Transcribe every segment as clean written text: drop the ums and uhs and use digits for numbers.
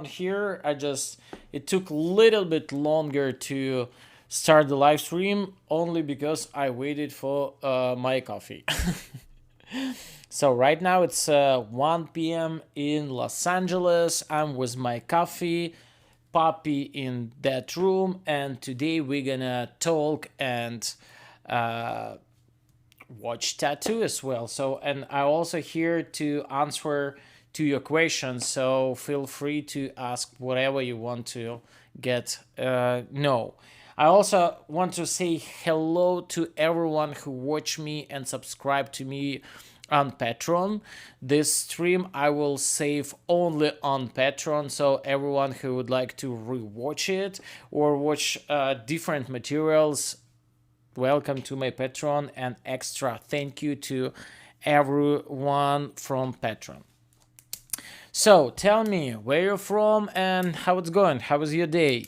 here. It took a little bit longer to start the live stream only because I waited for my coffee. So right now it's 1 p.m. in Los Angeles. I'm with my coffee, Poppy in that room, and today we're gonna talk and uh, watch tattoo as well. So, and I'm also here to answer to your questions. So feel free to ask whatever you want to get know. I also want to say hello to everyone who watch me and subscribe to me on Patreon. This stream I will save only on Patreon, so everyone who would like to rewatch it or watch different materials, welcome to my Patreon, and extra thank you to everyone from Patreon. So tell me where you're from and how it's going. How was your day?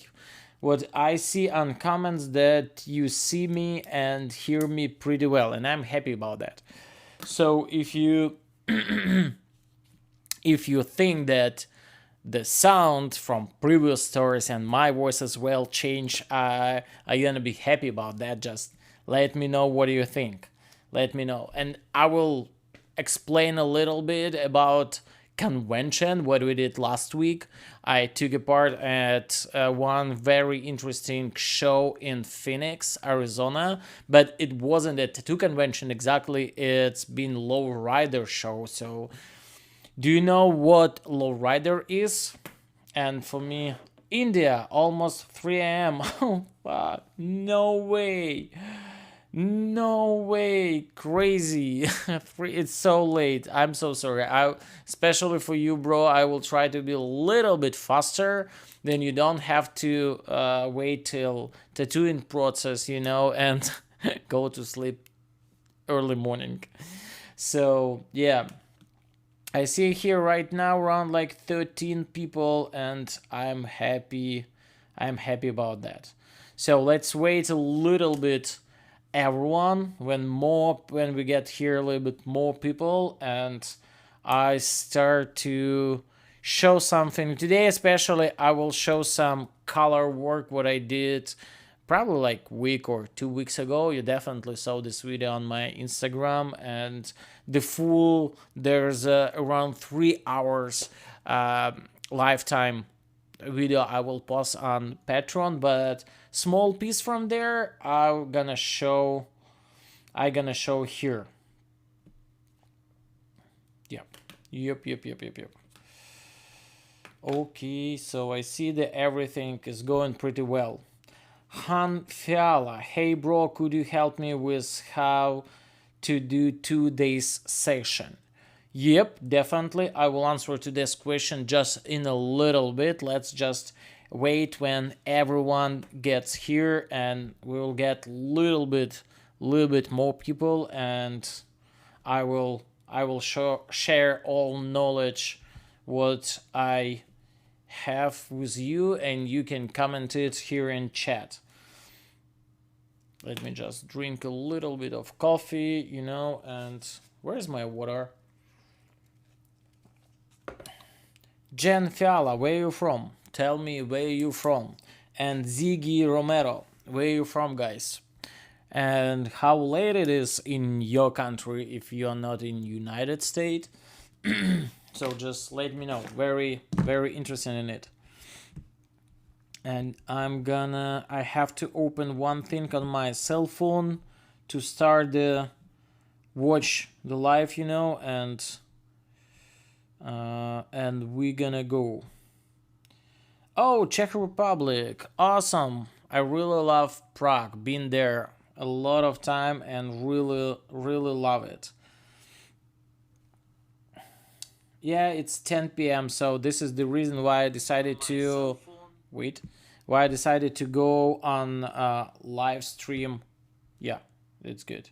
What I see on comments that you see me and hear me pretty well, and I'm happy about that. So if you think that the sound from previous stories and my voice as well change, I'm gonna be happy about that. Just let me know what do you think. Let me know, and I will explain a little bit about convention what we did last week. I took a part at one very interesting show in Phoenix, Arizona, but it wasn't a tattoo convention exactly. It's been lowrider show. So do you know what lowrider is? And for me, India, almost 3 a.m. Oh, fuck. No way. No way. Crazy. It's so late. I'm so sorry. Especially for you, bro, I will try to be a little bit faster. Then you don't have to wait till tattooing process, and go to sleep early morning. So, yeah. I see here right now around like 13 people, and I'm happy. I'm happy about that. So let's wait a little bit, everyone. When we get here a little bit more people, and I start to show something today. Especially, I will show some color work what I did probably like week or 2 weeks ago. You definitely saw this video on my Instagram, and there's around 3 hours lifetime video I will post on Patreon, but small piece from there I gonna show here. Yep. Okay, so I see that everything is going pretty well. Han Fiala, hey bro, could you help me with how to do 2 days session? Yep, definitely. I will answer to this question just in a little bit. Let's just wait when everyone gets here, and we'll get little bit more people, and I will share all knowledge what I have with you, and you can comment it here in chat. Let me just drink a little bit of coffee, and where's my water? Jen Fiala, where you from? Tell me where you from. And Ziggy Romero, where you from, guys? And how late it is in your country if you're not in United States. So just let me know. Very, very interested in it. And I have to open one thing on my cell phone to start the watch the live, and we're gonna go. Oh, Czech Republic, awesome! I really love Prague. Been there a lot of time and really, really love it. Yeah, it's 10 p.m. So this is the reason why I decided to wait. Why I decided to go on live stream. Yeah, it's good.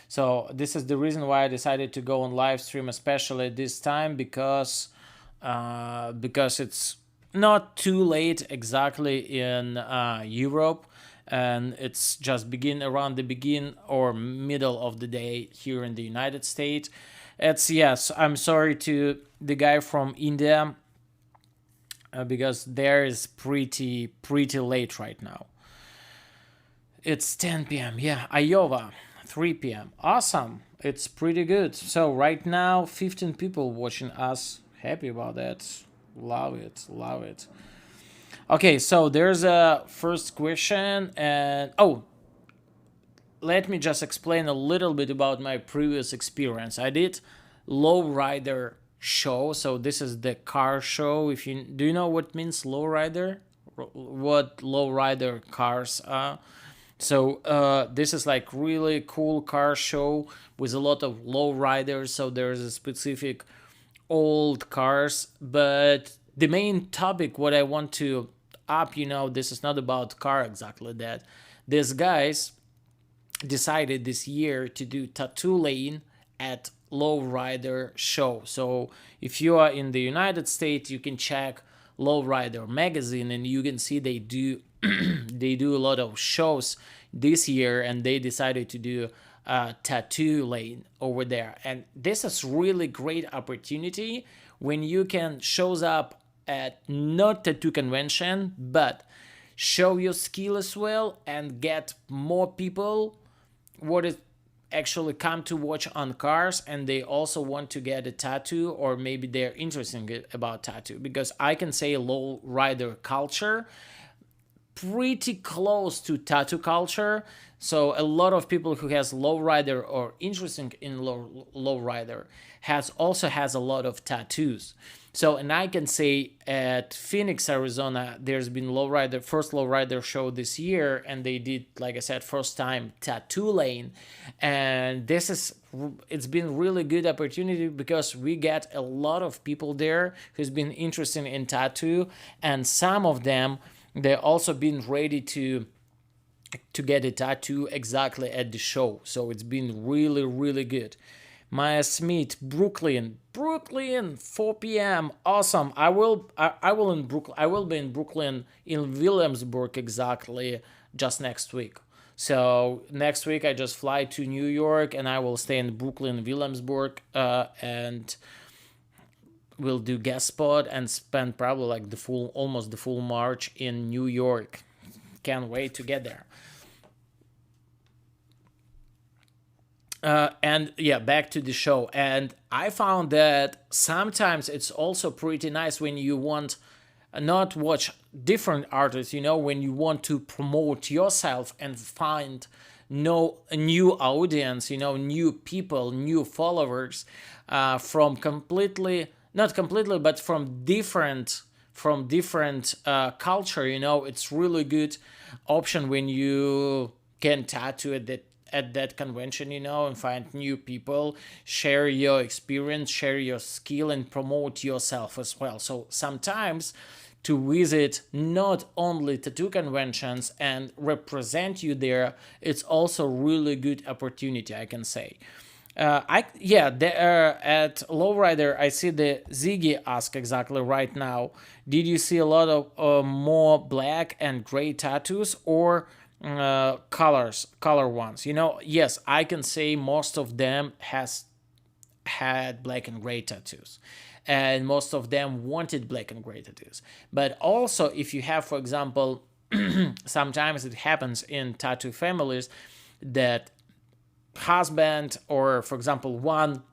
So this is the reason why I decided to go on live stream, especially this time, because it's not too late exactly in Europe, and it's just around the begin or middle of the day here in the United States. It's yes. I'm sorry to the guy from India. because there is pretty late right now. It's 10 p.m. Yeah, Iowa, 3 p.m. Awesome. It's pretty good. So right now, 15 people watching us. Happy about that. Love it. Love it. Okay, so there's a first question, and let me just explain a little bit about my previous experience. I did lowrider show, so this is the car show. If you do you know what means lowrider, what lowrider cars are? So this is like really cool car show with a lot of lowriders. So there's a specific old cars, but the main topic what I want to up, this is not about car exactly that. These guys decided this year to do tattoo lane at lowrider show. So if you are in the United States, you can check lowrider magazine and you can see they do they do a lot of shows this year, and they decided to do a tattoo lane over there. And this is really great opportunity when you can shows up at not tattoo convention, but show your skill as well and get more people what it actually come to watch on cars, and they also want to get a tattoo, or maybe they're interested about tattoo, because I can say low rider culture pretty close to tattoo culture. So a lot of people who has low rider or interesting in low rider has a lot of tattoos. So, and I can say at Phoenix, Arizona, there's been first lowrider show this year, and they did, like I said, first time tattoo lane, and it's been really good opportunity because we get a lot of people there who's been interested in tattoo, and some of them they also been ready to get a tattoo exactly at the show. So it's been really good. Maya Smith, Brooklyn, 4 p.m. Awesome. I will be in Brooklyn in Williamsburg exactly just next week. So next week I just fly to New York and I will stay in Brooklyn, Williamsburg, and we'll do guest spot and spend probably like almost the full March in New York. Can't wait to get there. And yeah, back to the show. And I found that sometimes it's also pretty nice when you want not watch different artists, when you want to promote yourself and find no new audience, new people, new followers, from completely, not completely, but from different culture. It's really good option when you can tattoo at that convention, and find new people, share your experience, share your skill, and promote yourself as well. So sometimes to visit not only tattoo conventions and represent you there, it's also really good opportunity, I can say. There at Lowrider, I see the Ziggy ask exactly right now. Did you see a lot of more black and gray tattoos, or color ones? Yes, I can say most of them has had black and gray tattoos, and most of them wanted black and gray tattoos. But also, if you have, for example, sometimes it happens in tattoo families that husband, or for example, one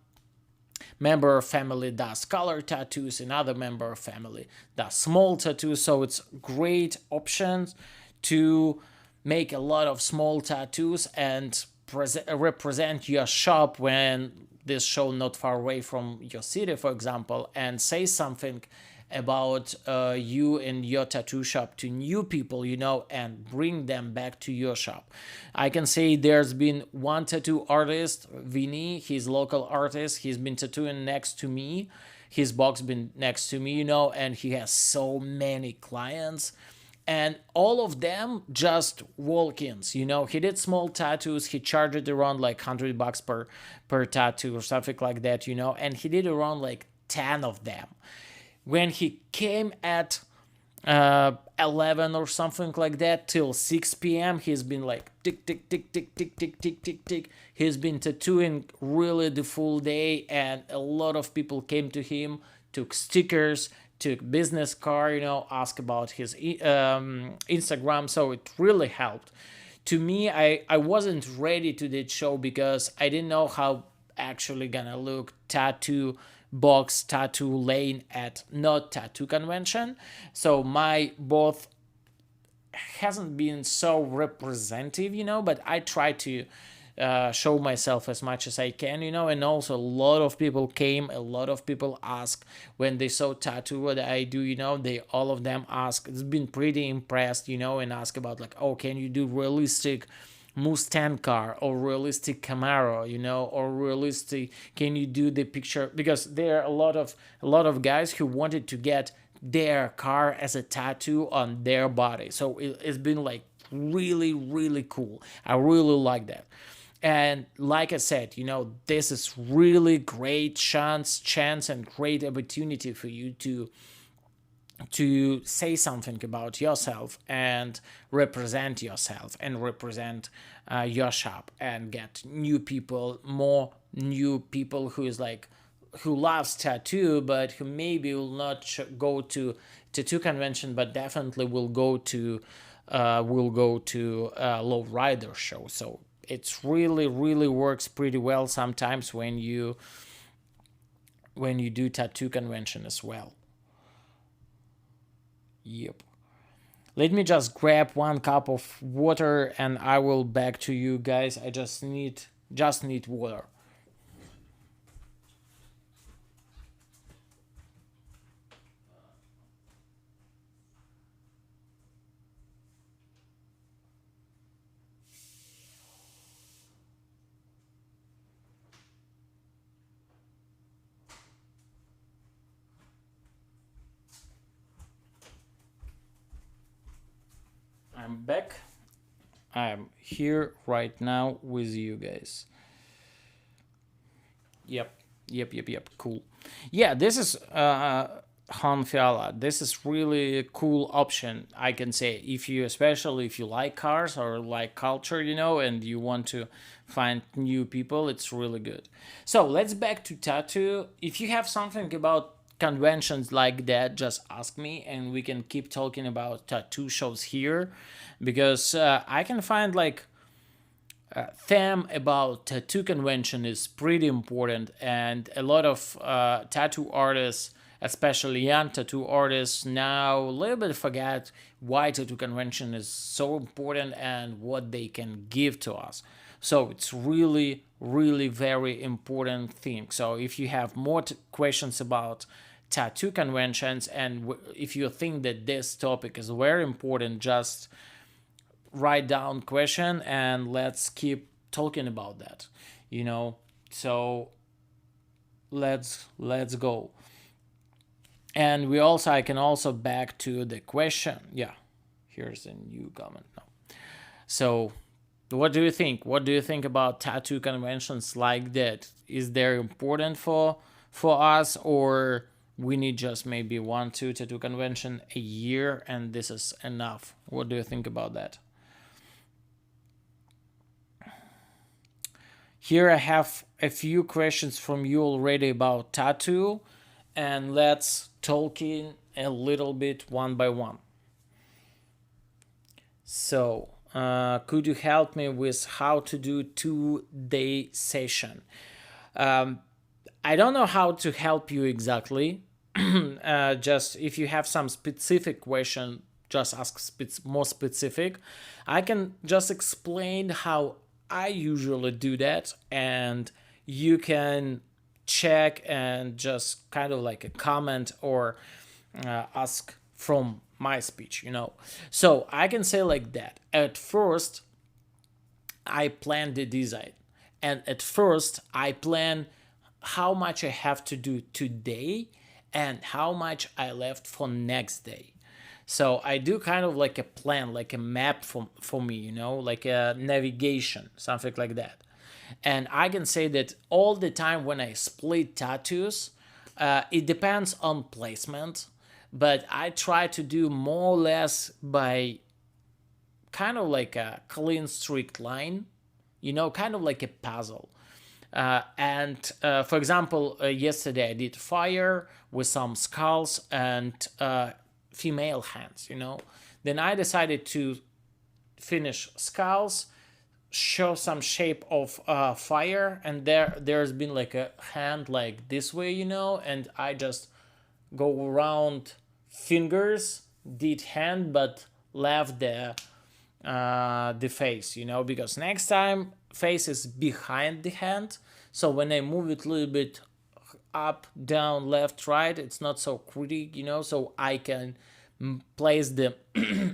member of family does color tattoos, another member of family does small tattoos. So it's great options to make a lot of small tattoos and represent your shop when this show not far away from your city, for example, and say something about you and your tattoo shop to new people, and bring them back to your shop. I can say there's been one tattoo artist, Vinny, he's local artist. He's been tattooing next to me. His box been next to me, and he has so many clients. And all of them just walk-ins. He did small tattoos. He charged around like $100 per tattoo or something like that, and he did around like 10 of them. When he came at 11 or something like that till 6 p.m., he's been like tick, tick, tick, tick, tick, tick, tick, tick, tick. He's been tattooing really the full day, and a lot of people came to him, took stickers, took business card, ask about his Instagram. So it really helped. To me, I wasn't ready to that show because I didn't know how actually gonna look tattoo box, tattoo lane at not tattoo convention. So my both hasn't been so representative, but I try to show myself as much as I can, and also a lot of people came, a lot of people ask when they saw tattoo what I do, they all of them ask, it's been pretty impressed, and ask about like, oh, can you do realistic Mustang car or realistic Camaro, or realistic, can you do the picture, because there are a lot of guys who wanted to get their car as a tattoo on their body. So it's been like really, really cool. I really like that. And like I said, this is really great chance and great opportunity for you to say something about yourself and represent yourself and represent your shop and get more new people who loves tattoo, but who maybe will not go to tattoo convention, but definitely will go to low rider show. So it's really, really works pretty well sometimes when you do tattoo convention as well. Yep. Let me just grab one cup of water and I will back to you guys. I just need water. I'm back. I'm here right now with you guys. Yep, yep. Cool. Yeah, this is Hanfiala. This is really a cool option. I can say if you, especially if you like cars or like culture, and you want to find new people, it's really good. So let's back to tattoo. If you have something about conventions like that, just ask me and we can keep talking about tattoo shows here, because I can find like theme about tattoo convention is pretty important, and a lot of tattoo artists, especially young tattoo artists, now a little bit forget why tattoo convention is so important and what they can give to us. So it's really, really very important thing. So if you have more questions about tattoo conventions, and if you think that this topic is very important, just write down question and let's keep talking about that, so let's go. And I can also back to the question. Yeah, here's a new comment now. So what do you think about tattoo conventions like that? Is there important for us, or we need just maybe 1-2 tattoo convention a year and this is enough? What do you think about that? Here I have a few questions from you already about tattoo, and let's talk in a little bit one by one. So, could you help me with how to do 2-day session? Um, I don't know how to help you exactly. Just if you have some specific question, just ask more specific. I can just explain how I usually do that, and you can check and just kind of like a comment or ask from my speech. So I can say like that. At first, I plan the design, and at first, I plan how much I have to do today and how much I left for next day. So I do kind of like a plan, like a map for me, like a navigation, something like that. And I can say that all the time when I split tattoos, it depends on placement, but I try to do more or less by kind of like a clean strict line, kind of like a puzzle. And for example, yesterday I did fire with some skulls and female hands, Then I decided to finish skulls, show some shape of fire, and there's been like a hand like this way, and I just go around fingers, did hand, but left the face, because next time face is behind the hand. So when I move it a little bit up, down, left, right, it's not so critical, so I can place the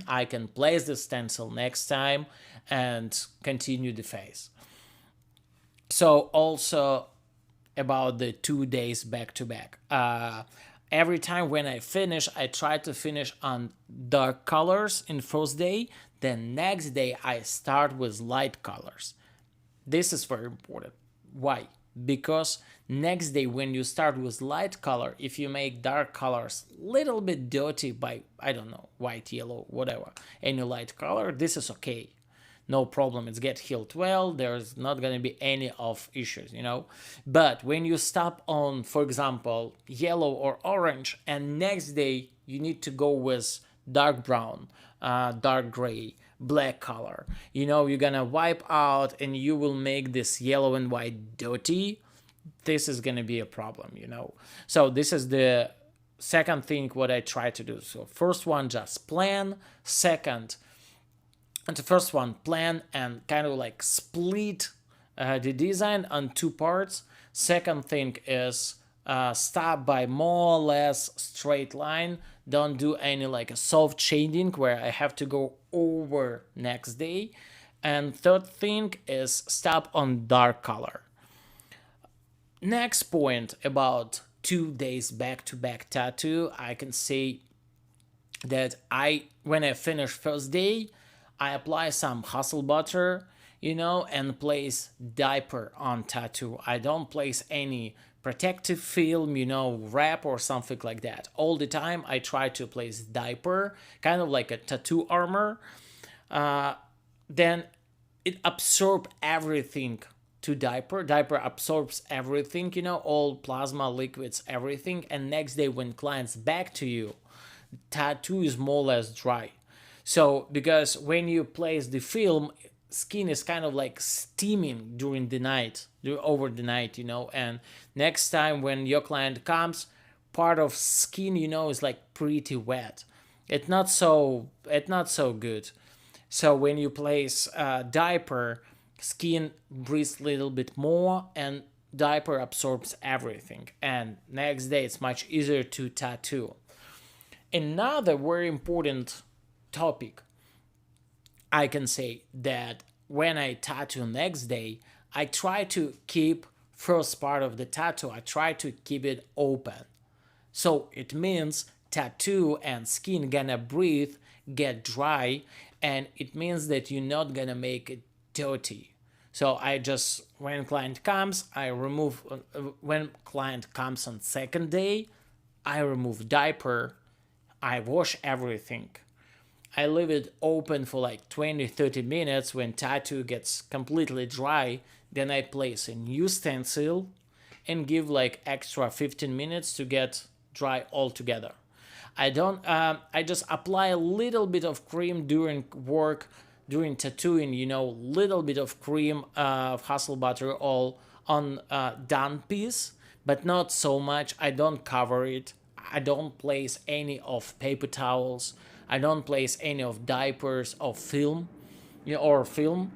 I can place the stencil next time and continue the face. So also about the 2 days back to back. Every time when I finish, I try to finish on dark colors in first day. Then next day I start with light colors. This is very important. Why? Because next day when you start with light color, if you make dark colors little bit dirty by, I don't know, white, yellow, whatever, any light color, this is okay. No problem, it's get healed well, there's not gonna be any of issues, But when you stop on, for example, yellow or orange, and next day you need to go with dark brown, dark gray, black color, you're gonna wipe out and you will make this yellow and white dirty. This is gonna be a problem, So this is the second thing what I try to do. So first one, just plan. Second, and the first one, plan and kind of like split the design on two parts. Second thing is start by more or less straight line. Don't do any like a soft shading where I have to go over next day. And third thing is stop on dark color. Next point about 2 days back-to-back tattoo, I can say that when I finish first day, I apply some hustle butter, and place diaper on tattoo. I don't place any protective film, wrap or something like that. All the time I try to place diaper, kind of like a tattoo armor. Then it absorbs everything to diaper. Diaper absorbs everything, all plasma, liquids, everything. And next day when client's back to you, tattoo is more or less dry. So because when you place the film, skin is kind of like steaming during the night, over the night, and next time when your client comes, part of skin, is like pretty wet. It's not so good. So when you place diaper, skin breathes a little bit more and diaper absorbs everything. And next day it's much easier to tattoo. Another very important topic, I can say that when I tattoo next day, I try to keep first part of the tattoo, I try to keep it open. So it means tattoo and skin gonna breathe, get dry, and it means that you're not gonna make it dirty. So I just, when client comes, I remove, when client comes on second day, I remove diaper, I wash everything. I leave it open for like 20-30 minutes. When tattoo gets completely dry, then I place a new stencil and give like extra 15 minutes to get dry altogether. I just apply a little bit of cream during work, during tattooing, little bit of cream, hustle butter all on done piece, but not so much. I don't cover it. I don't place any of paper towels. I don't place any of diapers or film, or film.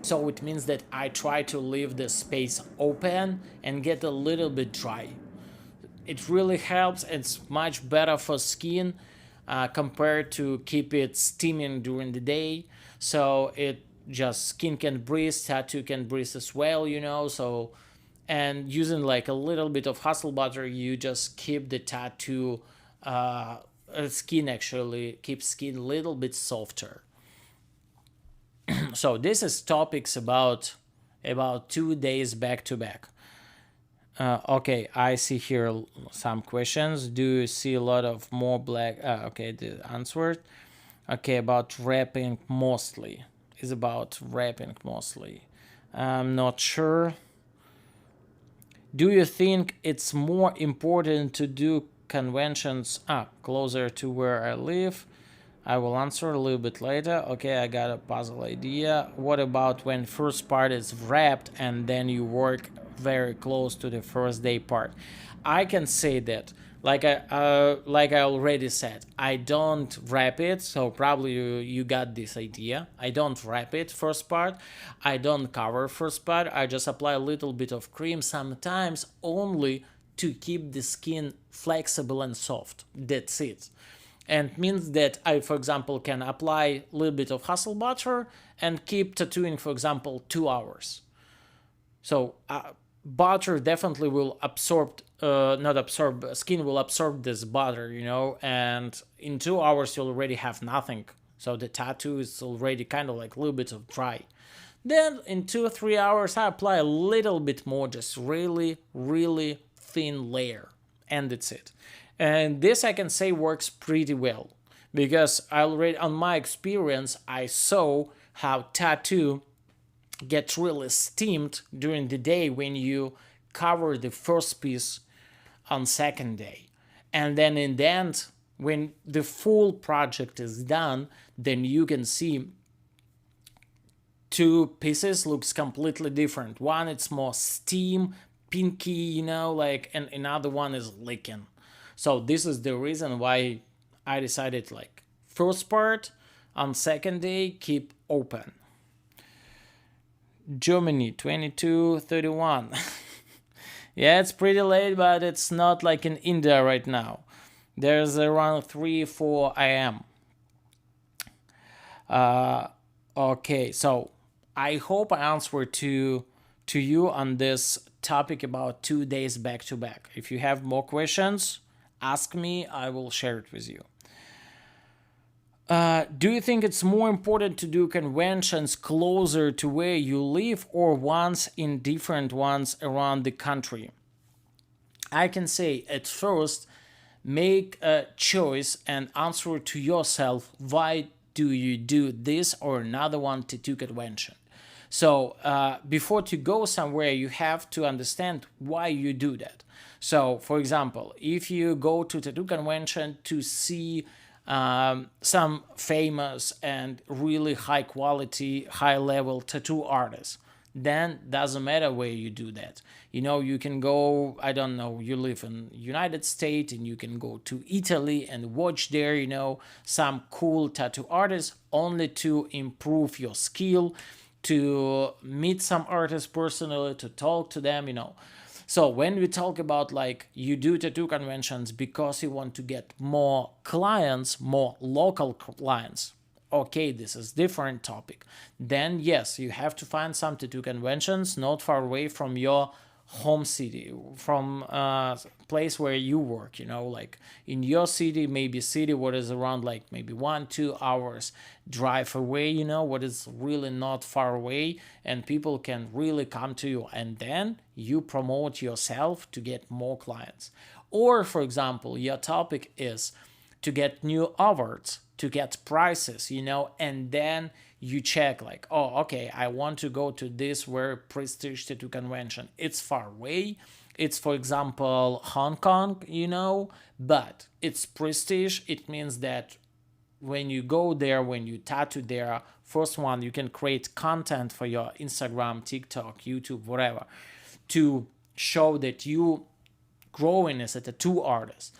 So it means that I try to leave the space open and get a little bit dry. It really helps. It's much better for skin compared to keep it steaming during the day. So it just skin can breathe, tattoo can breathe as well, So, and using like a little bit of hustle butter, you just keep the tattoo skin, actually keeps skin a little bit softer. So this is topics about 2 days back to back. Okay, I see here some questions. Do you see a lot of more black? Okay, the answer. Okay, about wrapping mostly. Is about wrapping mostly. I'm not sure. Do you think it's more important to do conventions closer to where I live? I will answer a little bit later. Okay, I got a puzzle idea. What about when first part is wrapped and then you work very close to the first day part? I can say that, like I already said, I don't wrap it. So probably you got this idea. I don't wrap it first part. I don't cover first part. I just apply a little bit of cream, sometimes only to keep the skin flexible and soft. That's it. And means that I, for example, can apply a little bit of hustle butter and keep tattooing, for example, 2 hours. So butter definitely will absorb, not absorb, skin will absorb this butter, and in 2 hours you already have nothing. So the tattoo is already kind of like a little bit of dry. Then in 2 or 3 hours I apply a little bit more, just really, really thin layer, and that's it. And this I can say works pretty well because I already, on my experience, I saw how tattoo gets really steamed during the day when you cover the first piece on second day. And then in the end, when the full project is done, then you can see two pieces looks completely different. One it's more steam, pinky, and another one is licking. So this is the reason why I decided like first part on second day keep open. Germany 22:31. Yeah, it's pretty late, but it's not like in India right now. There's around 3-4 a.m. Okay, so I hope I answered to you on this topic about 2 days back to back. If you have more questions, ask me. I will share it with you. Do you think it's more important to do conventions closer to where you live or ones in different ones around the country? I can say at first, make a choice and answer to yourself why do you do this or another one tattoo convention. So before to go somewhere, you have to understand why you do that. So, for example, if you go to tattoo convention to see some famous and really high quality, high level tattoo artists, then doesn't matter where you do that. You can go, I don't know, you live in United States and you can go to Italy and watch there, some cool tattoo artists only to improve your skill, to meet some artists personally, to talk to them. So when we talk about like you do tattoo conventions because you want to get more clients, more local clients, okay, this is different topic. Then yes, you have to find some tattoo conventions not far away from your home city, from place where you work, like in your city, maybe city what is around like maybe 1-2 hours drive away, what is really not far away, and people can really come to you, and then you promote yourself to get more clients. Or for example, your topic is to get new awards, to get prices, and then you check like, oh, okay, I want to go to this very prestige tattoo convention. It's far away. It's, for example, Hong Kong, but it's prestige. It means that when you go there, when you tattoo there, first one, you can create content for your Instagram, TikTok, YouTube, whatever, to show that you growing as a tattoo artist.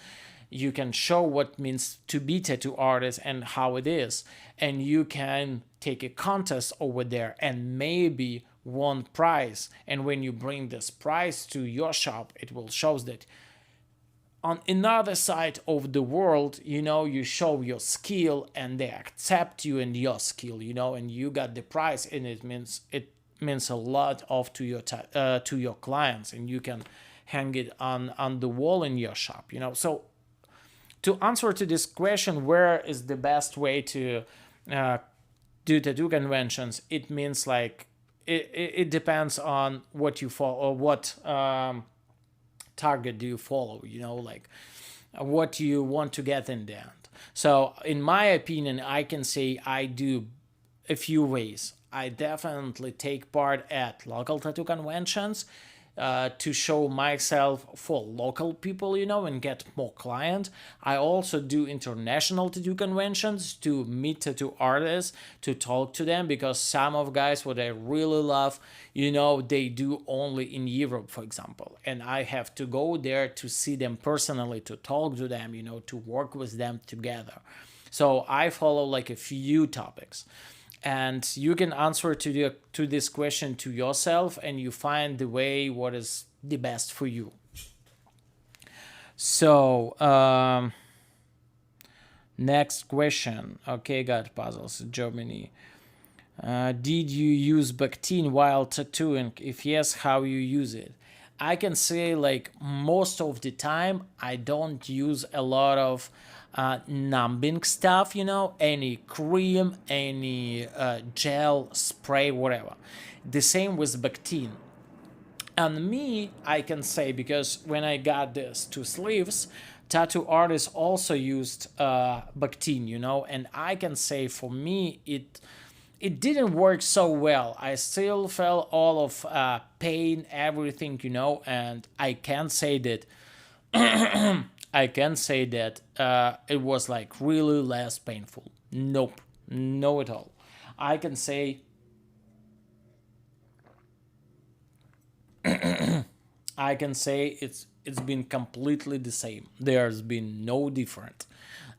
You can show what means to be tattoo artist and how it is, and you can take a contest over there and maybe won prize. And when you bring this prize to your shop, it will show that on another side of the world, you show your skill and they accept you and your skill, and you got the prize, and it means a lot of to your clients, and you can hang it on the wall in your shop. So to answer to this question, where is the best way to do tattoo conventions? It means like it depends on what you follow, or what target do you follow. Like what you want to get in the end. So in my opinion, I can say I do a few ways. I definitely take part at local tattoo conventions to show myself for local people, and get more client. I also do international tattoo conventions to meet tattoo artists, to talk to them, because some of guys what I really love, they do only in Europe, for example, and I have to go there to see them personally, to talk to them, to work with them together. So I follow like a few topics, and you can answer to this question to yourself, and you find the way what is the best for you. So next question. Okay, got puzzles. Germany. Did you use Bactine while tattooing? If yes, how you use it? I can say like most of the time I don't use a lot of numbing stuff, any cream, any gel, spray, whatever. The same with Bactine. And me, I can say, because when I got these two sleeves, tattoo artists also used Bactine, and I can say for me it didn't work so well. I still felt all of pain, everything, and I can say that it was like really less painful. Nope, no at all. I can say it's been completely the same. There's been no different.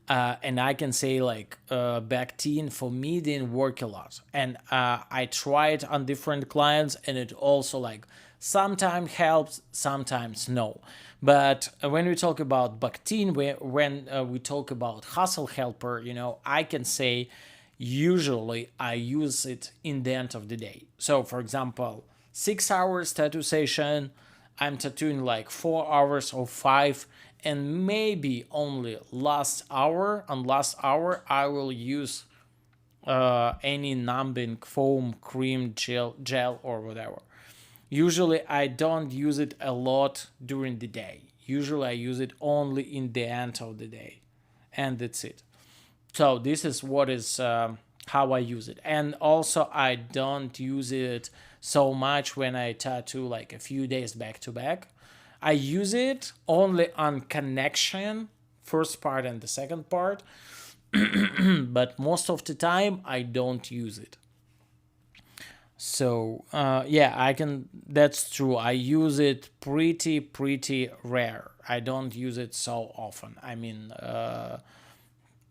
And I can say like Bactine for me didn't work a lot, and I tried on different clients, and it also like sometimes helps, sometimes no. But when we talk about Bactine, when we talk about Hustle Helper, I can say usually I use it in the end of the day. So for example, 6 hours tattoo session, I'm tattooing like 4 hours or five, and maybe only last hour. On last hour, I will use any numbing foam, cream, gel, or whatever. Usually, I don't use it a lot during the day. Usually, I use it only in the end of the day, and that's it. So this is what is how I use it, and also I don't use it so much when I tattoo like a few days back to back. I use it only on connection, first part and the second part, but most of the time I don't use it. So yeah, I can. That's true. I use it pretty rare. I don't use it so often. I mean,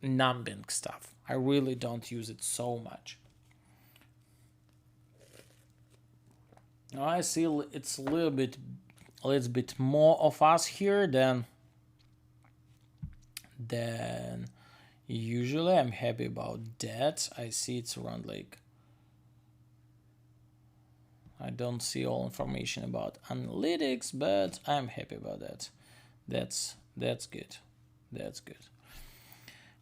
numbing stuff. I really don't use it so much. Now I see it's a little bit more of us here than usually. I'm happy about that. I see it's around like I don't see all information about analytics, but I'm happy about that. That's good. That's good.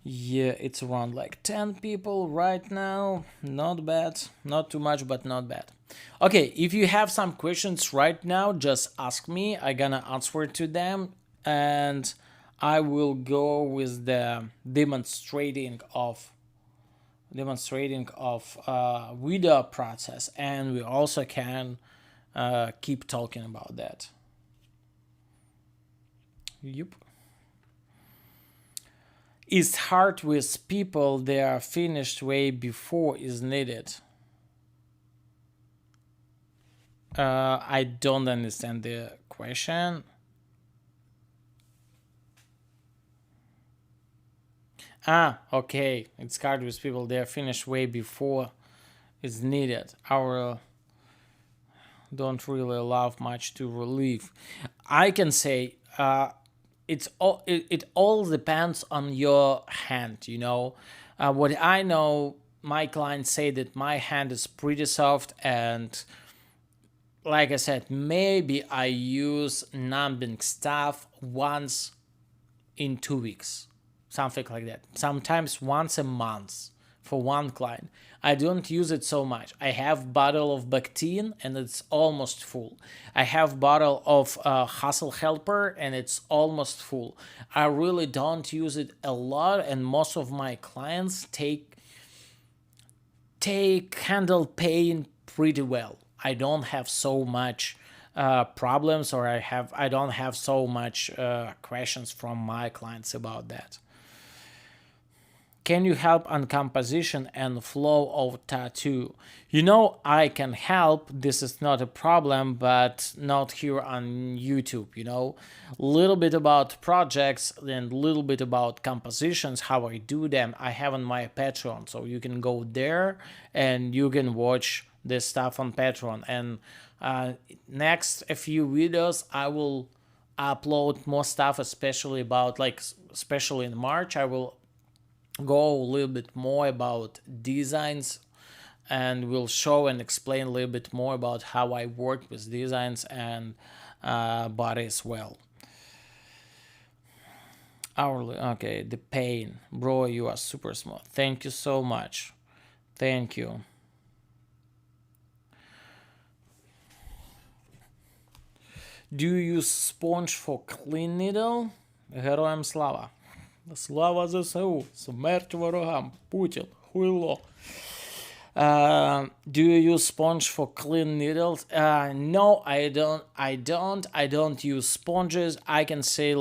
Yeah, it's around like 10 people right now. Not bad. Not too much, but not bad. Okay, if you have some questions right now, just ask me. I gonna answer to them, and I will go with the demonstrating of video process, and we also can keep talking about that. Yep. Is hard with people they are finished way before is needed. I don't understand the question. Okay. It's hard with people they are finished way before is needed. Our don't really allow much to relieve. I can say it all depends on your hand. What I know, my clients say that my hand is pretty soft, and like I said, maybe I use numbing stuff once in 2 weeks, something like that. Sometimes once a month for one client. I don't use it so much. I have bottle of Bactine and it's almost full. I have bottle of Hustle Helper and it's almost full. I really don't use it a lot, and most of my clients handle pain pretty well. I don't have so much problems, or I don't have so much questions from my clients about that. Can you help on composition and flow of tattoo? I can help. This is not a problem, but not here on YouTube. A little bit about projects and a little bit about compositions, how I do them. I have on my Patreon, so you can go there and you can watch this stuff on Patreon. And next a few videos, I will upload more stuff, especially in March. I will go a little bit more about designs, and will show and explain a little bit more about how I work with designs and body as well. Hourly, okay, the pain, bro, you are super smart. Thank you so much. Thank you. Do you use sponge for clean needle? Героям слава. Слава ЗСУ, смерть ворогам, Путін, хуйло. Do you use sponge for clean needles? No, I don't use sponges. I can say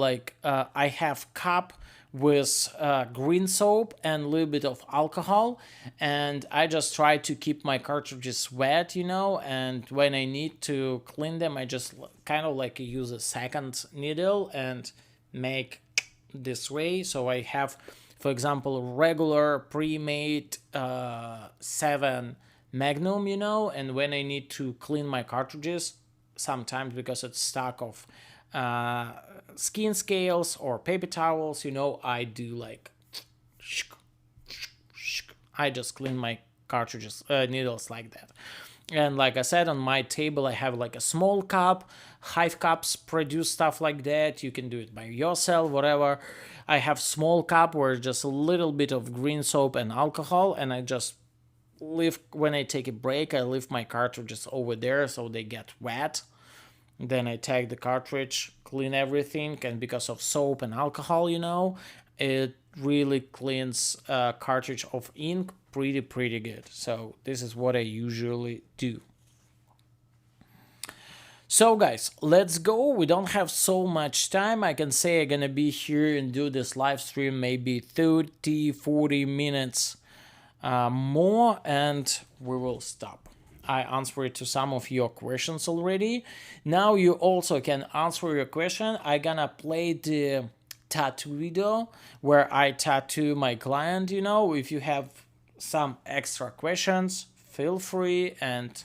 I have cup with green soap and a little bit of alcohol, and I just try to keep my cartridges wet, and when I need to clean them, I just kind of use a second needle and make this way. So I have, for example, regular pre-made 7 Magnum, and when I need to clean my cartridges, sometimes because it's stuck of skin scales or paper towels, I do I just clean my cartridges, needles like that. And like I said, on my table, I have a small cup. Hive cups produce stuff like that. You can do it by yourself, whatever. I have small cup where just a little bit of green soap and alcohol, and I just when I take a break, I leave my cartridges over there so they get wet. Then I take the cartridge, clean everything, and because of soap and alcohol, it really cleans cartridge of ink pretty good. So this is what I usually do. So guys, let's go. We don't have so much time. I can say I'm gonna be here and do this live stream maybe 30-40 minutes more, and we will stop. I answered to some of your questions already. Now you also can answer your question. I'm gonna play the tattoo video where I tattoo my client. If you have some extra questions, feel free and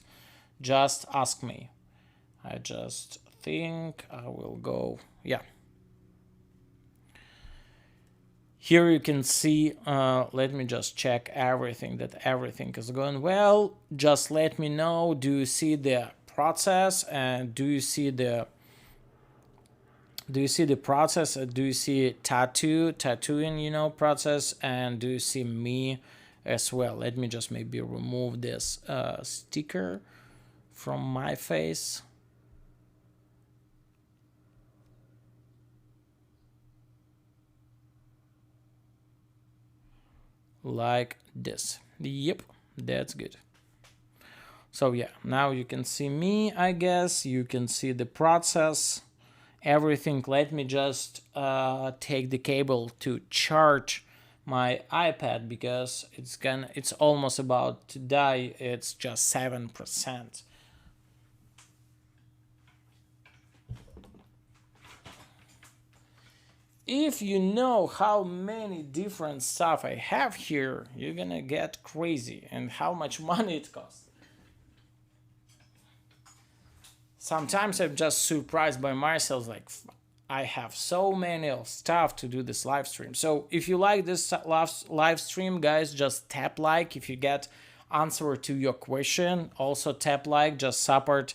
just ask me. I just think I will go, yeah. Here you can see, let me just check that everything is going well. Just let me know, do you see the process, and do you see the process? Do you see tattooing, process, and do you see me as well? Let me just maybe remove this sticker from my face. Like this. Yep, that's good. So yeah, now you can see me, I guess. You can see the process, everything. Let me just take the cable to charge my iPad because it's almost about to die. It's just 7%. If you know how many different stuff I have here, you're gonna get crazy, and how much money it costs. Sometimes I'm just surprised by myself, I have so many of stuff to do this live stream. So if you like this live stream, guys, just tap like. If you get answer to your question, also tap like. Just support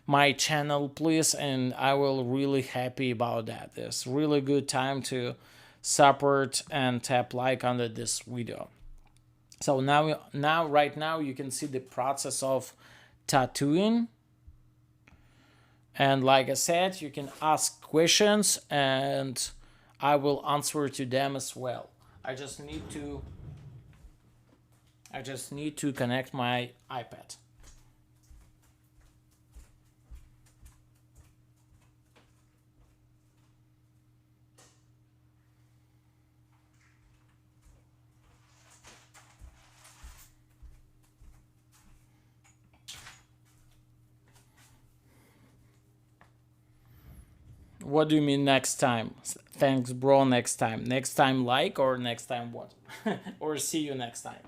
my channel, please, and I will really happy about that. It's really good time to support and tap like under this video. So right now you can see the process of tattooing, and like I said, you can ask questions and I will answer to them as well. I just need to connect my iPad. What do you mean next time? Thanks, bro. Next time. Next time, like, or next time what? Or see you next time.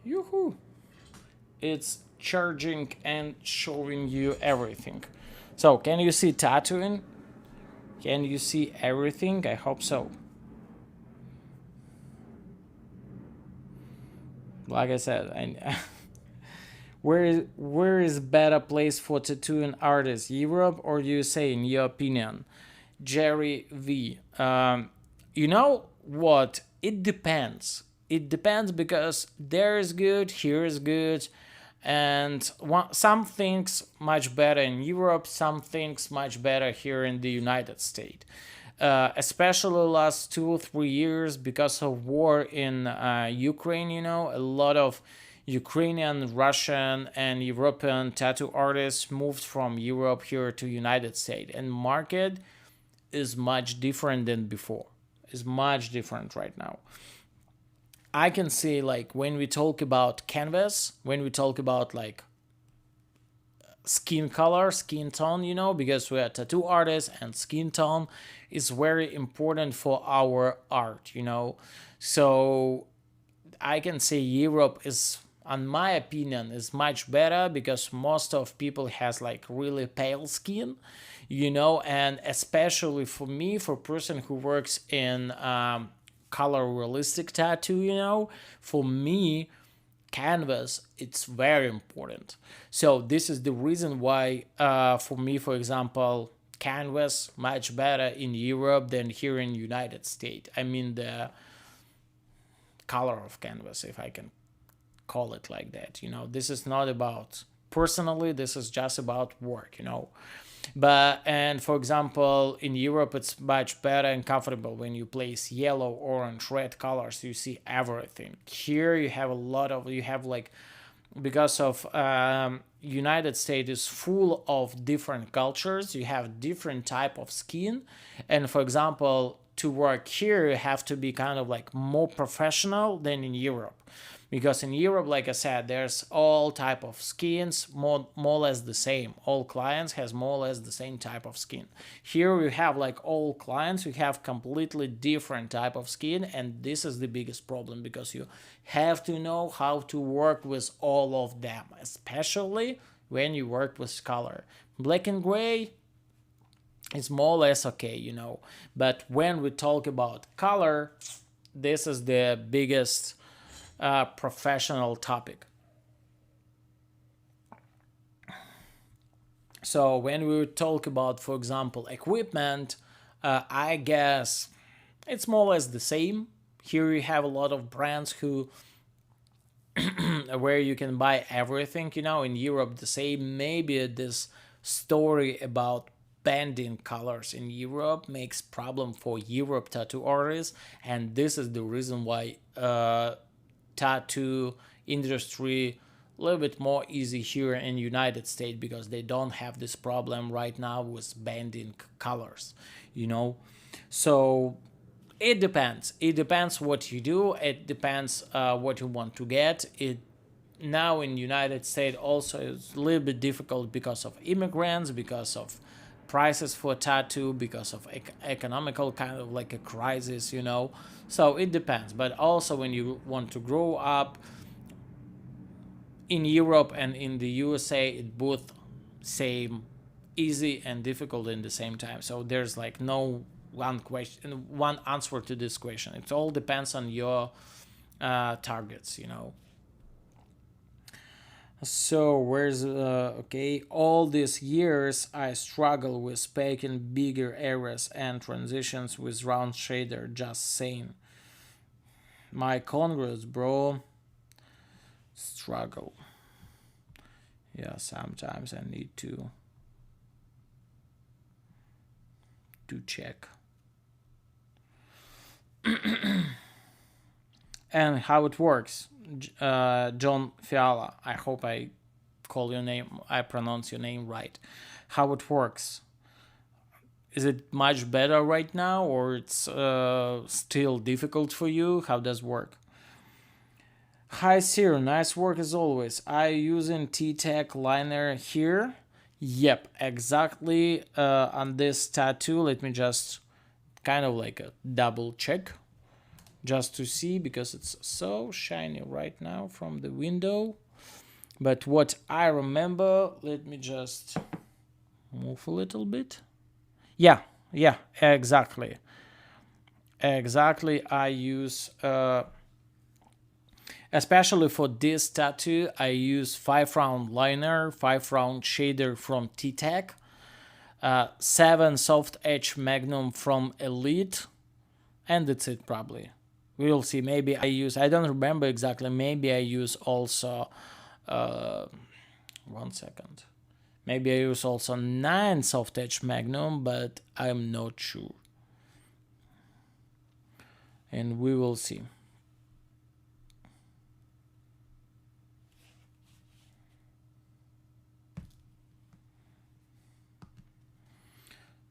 Yoo-hoo! It's charging and showing you everything. So, can you see tattooing? Can you see everything? I hope so. Like I said, where is better place for tattooing artists, Europe or USA, in your opinion? Jerry V. You know what? It depends. It depends because there is good, here is good, and some things much better in Europe, some things much better here in the United States. Especially last 2 or 3 years because of war in Ukraine. You know, a lot of Ukrainian, Russian, and European tattoo artists moved from Europe here to United States, and market is much different than before. Is much different right now. I can say, like, when we talk about canvas, when we talk about like skin color, skin tone, you know, because we are tattoo artists and skin tone is very important for our art, you know. So I can say Europe is, in my opinion, is much better because most of people has like really pale skin, you know, and especially for me, for person who works in color realistic tattoo, you know, for me, canvas it's very important. So this is the reason why for me, for example, canvas much better in Europe than here in United States. I mean the color of canvas, if I can call it like that. You know, this is not about personally, this is just about work, you know. But and for example, in Europe it's much better and comfortable when you place yellow, orange, red colors, you see everything. Here you have a lot of, you have like, because of United States is full of different cultures, you have different type of skin, and for example, to work here you have to be kind of like more professional than in Europe, because in Europe, like I said, there's all type of skins, more or less the same. All clients has more or less the same type of skin. Here we have like all clients, we have completely different type of skin, and this is the biggest problem because you have to know how to work with all of them, especially when you work with color. Black and gray, it's more or less okay, you know. But when we talk about color, this is the biggest professional topic. So when we talk about, for example, equipment, I guess it's more or less the same. Here you have a lot of brands who where you can buy everything. You know, in Europe the same. Maybe this story about bending colors in Europe makes problem for Europe tattoo artists, and this is the reason why tattoo industry a little bit more easy here in United States because they don't have this problem right now with bending colors, you know. So it depends what you do, it depends what you want to get. It now in United States also is a little bit difficult because of immigrants, because of prices for tattoo, because of economical kind of like a crisis, you know. So it depends, but also when you want to grow up in Europe and in the USA, it both same easy and difficult in the same time. So there's like no one answer to this question. It all depends on your targets, you know. So where's okay? All these years I struggle with picking bigger areas and transitions with round shader. Just saying. My congrats, bro. Struggle. Yeah, sometimes I need to check. And how it works. John Fiala. I hope I call your name. I pronounce your name right. How it works. Is it much better right now, or it's still difficult for you? How does it work? Hi Sir, nice work as always. I using T-Tech liner here. Yep, exactly on this tattoo. Let me just kind of like a double check just to see because it's so shiny right now from the window. But what I remember, let me just move a little bit. Yeah, yeah, exactly. Exactly, I use especially for this tattoo, I use 5 round liner, 5 round shader from T-Tech, 7 soft edge magnum from Elite, and that's it probably. We'll see. Maybe I don't remember exactly. Maybe I use also, uh, 1 second. Maybe I use also 9 soft edge magnum, but I'm not sure. And we will see.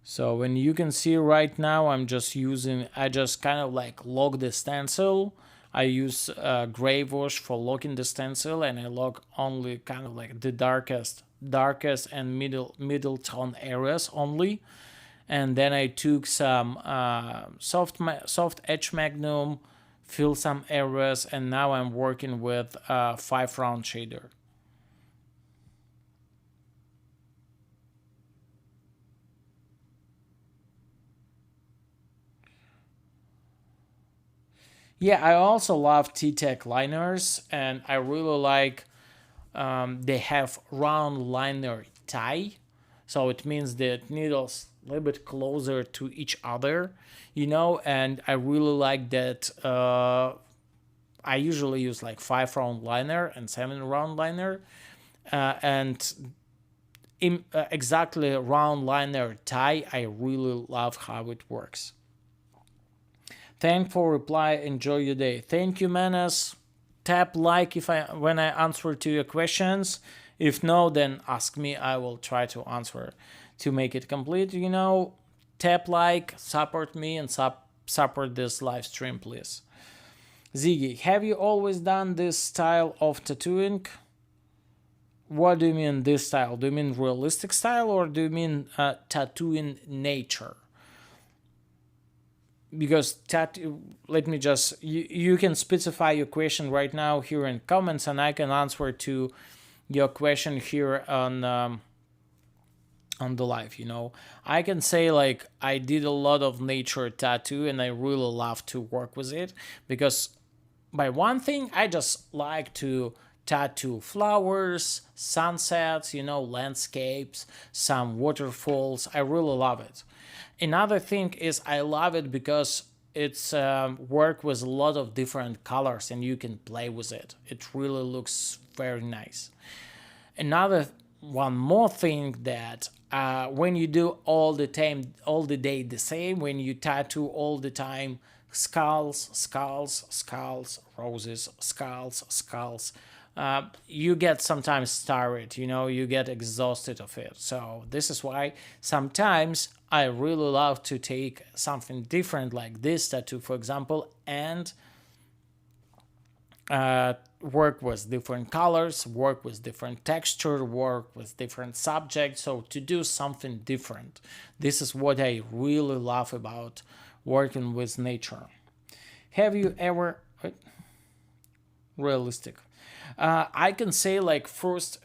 So when you can see right now, I just kind of like lock the stencil. I use gray wash for locking the stencil, and I lock only kind of like the darkest and middle tone areas only. And then I took some soft edge magnum, fill some areas, and now I'm working with 5 round shader. Yeah, I also love T-Tech liners, and I really like they have round liner tie, so it means the needles a little bit closer to each other, and I really like that. I usually use like 5 round liner and 7 round liner, and exactly round liner tie. I really love how it works. Thank for reply. Enjoy your day. Thank you, Menace. Tap like if I when I answer to your questions. If no, then ask me. I will try to answer to make it complete. Tap like, support me, and support this live stream, please. Ziggy, have you always done this style of tattooing? What do you mean this style? Do you mean realistic style or do you mean tattooing nature? Because let me just you can specify your question right now here in comments, and I can answer to your question here on the live. I can say like I did a lot of nature tattoo and I really love to work with it because by one thing I just like to tattoo flowers, sunsets, landscapes, some waterfalls. I really love it. Another thing is I love it because it's work with a lot of different colors and you can play with it. It really looks very nice. Another one more thing that when you do all the day the same, when you tattoo all the time skulls, roses, skulls, you get sometimes tired, you get exhausted of it. So this is why sometimes I really love to take something different like this tattoo, for example, and work with different colors, work with different texture, work with different subjects. So to do something different, this is what I really love about working with nature. Have you ever realistic? I can say like first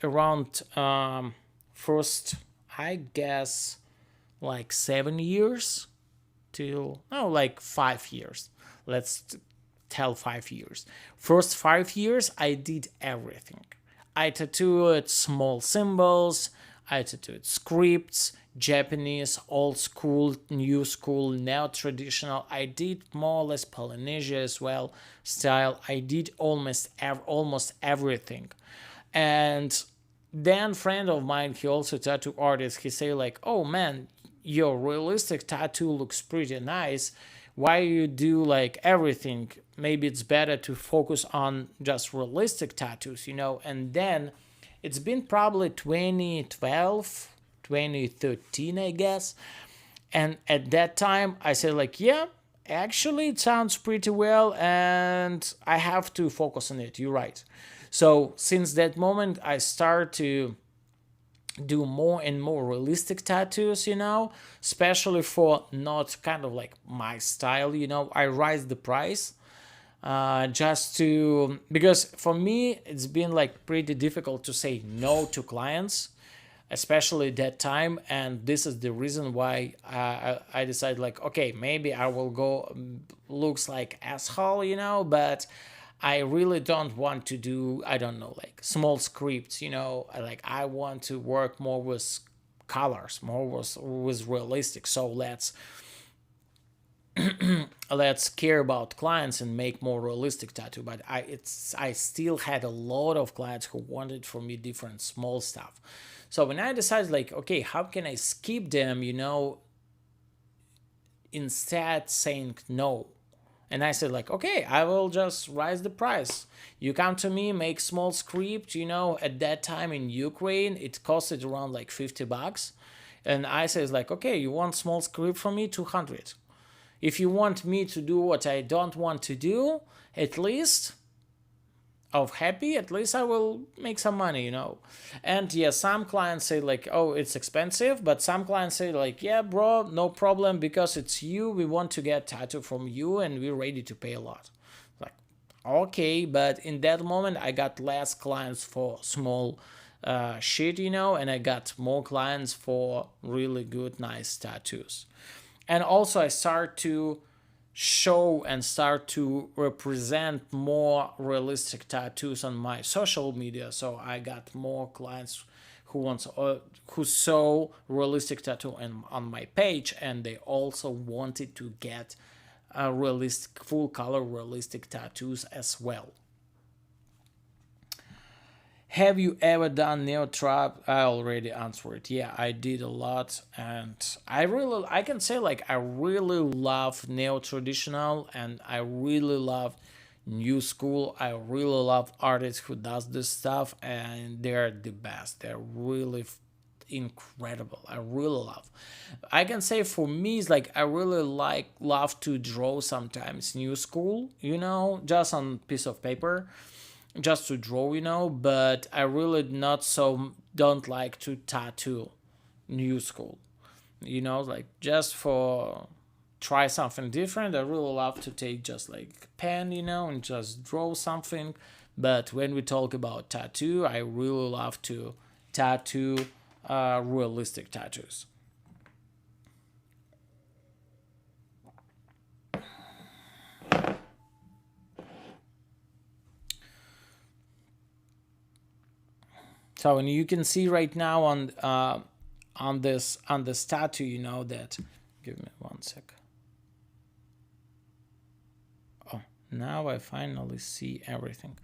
I guess like 7 years till no like 5 years. Let's tell 5 years. First 5 years, I did everything. I tattooed small symbols, I tattooed scripts, Japanese, old school, new school, neo traditional. I did more or less Polynesia as well style. I did almost everything. And then friend of mine, he also tattoo artist, he say like, oh man, your realistic tattoo looks pretty nice. Why you do like everything? Maybe it's better to focus on just realistic tattoos, And then it's been probably 2012, 2013, I guess. And at that time, I said like, yeah, Actually, it sounds pretty well, and I have to focus on it. You're right. So since that moment, I start to do more and more realistic tattoos, especially for not kind of like my style, I raise the price just to, because for me it's been like pretty difficult to say no to clients, especially that time. And this is the reason why I decided like, okay, maybe I will go, looks like asshole, but I really don't want to do, I don't know, like small scripts, like I want to work more with colors, more with realistic. So let's care about clients and make more realistic tattoo. But I still had a lot of clients who wanted from me different small stuff. So when I decided like, okay, how can I skip them, instead saying no. And I said like, okay, I will just raise the price. You come to me, make small script, at that time in Ukraine, it costed around like $50. And I said like, okay, you want small script from me, 200. If you want me to do what I don't want to do, at least of happy, at least I will make some money. And yeah, some clients say like, oh, it's expensive, but some clients say like, yeah, bro, no problem, because it's you, we want to get tattoo from you and we're ready to pay a lot. Like, okay, but in that moment I got less clients for small shit, and I got more clients for really good, nice tattoos. And also I start to show and start to represent more realistic tattoos on my social media. So I got more clients who saw realistic tattoo on my page, and they also wanted to get realistic, full color realistic tattoos as well. Have you ever done neo trap? I already answered. Yeah, I did a lot, and I can say like I really love neo traditional, and I really love new school. I really love artists who does this stuff, and they're the best. They're really incredible. I really love. I can say for me, it's like I really love to draw sometimes new school. Just on piece of paper, just to draw, but I really not so don't like to tattoo new school, like just for try something different. I really love to take just like pen, and just draw something. But when we talk about tattoo, I really love to tattoo realistic tattoos. So, and you can see right now on this tattoo, that. Give me one sec. Oh, now I finally see everything.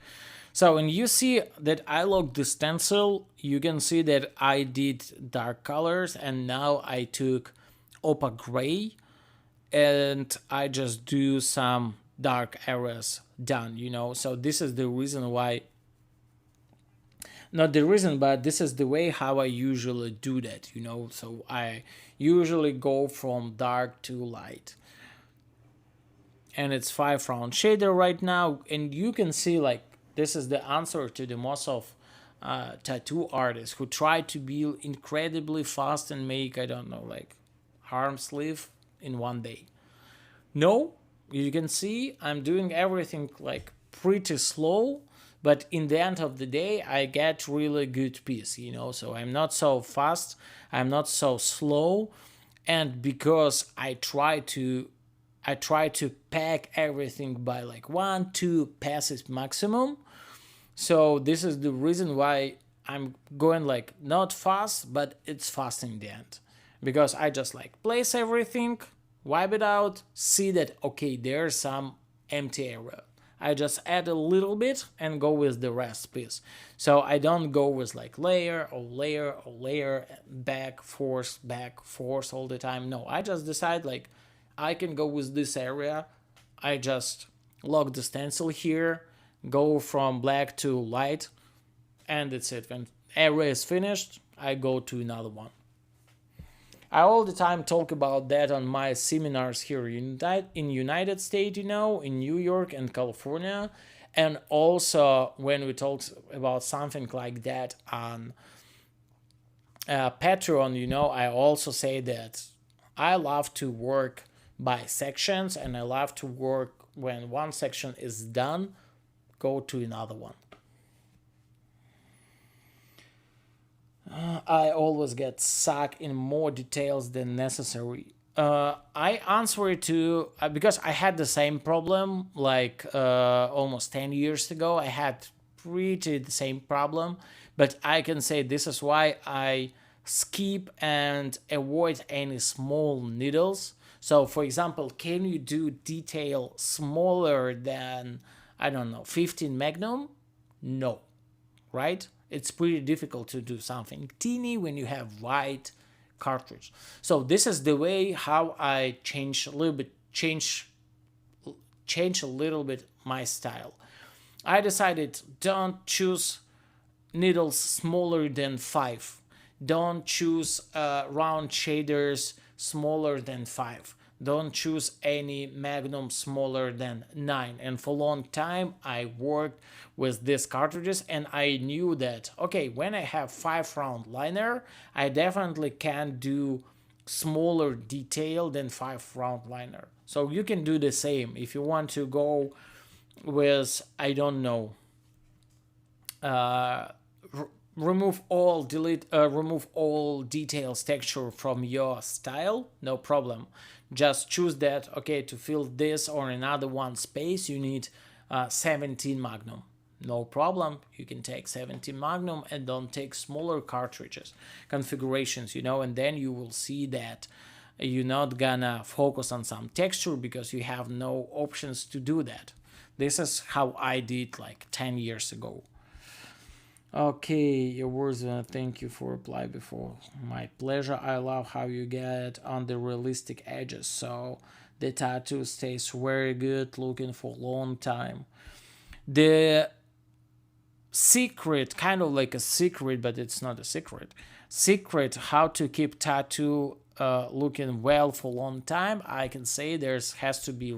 So when you see that I locked the stencil, you can see that I did dark colors, and now I took opaque gray, and I just do some dark areas done. So this is the reason why, not the reason, but this is the way how I usually do that. So I usually go from dark to light, and it's 5 round shader right now. And you can see like this is the answer to the most of tattoo artists who try to be incredibly fast and make, I don't know, like arm sleeve in one day. No, you can see I'm doing everything like pretty slow, but in the end of the day I get really good piece. So I'm not so fast, I'm not so slow. And because I try to pack everything by like 1-2 passes maximum. So this is the reason why I'm going like not fast, but it's fast in the end. Because I just like place everything, wipe it out, see that okay, there's some empty area. I just add a little bit and go with the rest piece. So I don't go with like layer or layer or layer, back, force all the time. No, I just decide like I can go with this area. I just lock the stencil here, go from black to light, and that's it. When area is finished, I go to another one. I all the time talk about that on my seminars here in United States, in New York and California, and also when we talk about something like that on Patreon, I also say that I love to work by sections, and I love to work when one section is done, go to another one. I always get stuck in more details than necessary. I answer it to because I had the same problem like almost 10 years ago. I had pretty the same problem, but I can say this is why I skip and avoid any small needles. So, for example, can you do detail smaller than, I don't know, 15 magnum? No, right? It's pretty difficult to do something teeny when you have white cartridge. So this is the way how I change a little bit my style. I decided don't choose needles smaller than 5. Don't choose round shaders smaller than 5. Don't choose any magnum smaller than 9. And for a long time I worked with these cartridges, and I knew that okay, when I have 5 round liner, I definitely can do smaller detail than 5 round liner. So you can do the same if you want to go with, I don't know, remove all details texture from your style, no problem. Just choose that okay, to fill this or another one space you need 17 magnum, no problem. You can take 17 magnum and don't take smaller cartridges configurations, and then you will see that you're not gonna focus on some texture because you have no options to do that. This is how I did like 10 years ago. Okay, your words, thank you for reply before. My pleasure. I love how you get on the realistic edges, so the tattoo stays very good looking for a long time. The secret, kind of like a secret, but it's not a secret how to keep tattoo looking well for a long time, I can say there has to be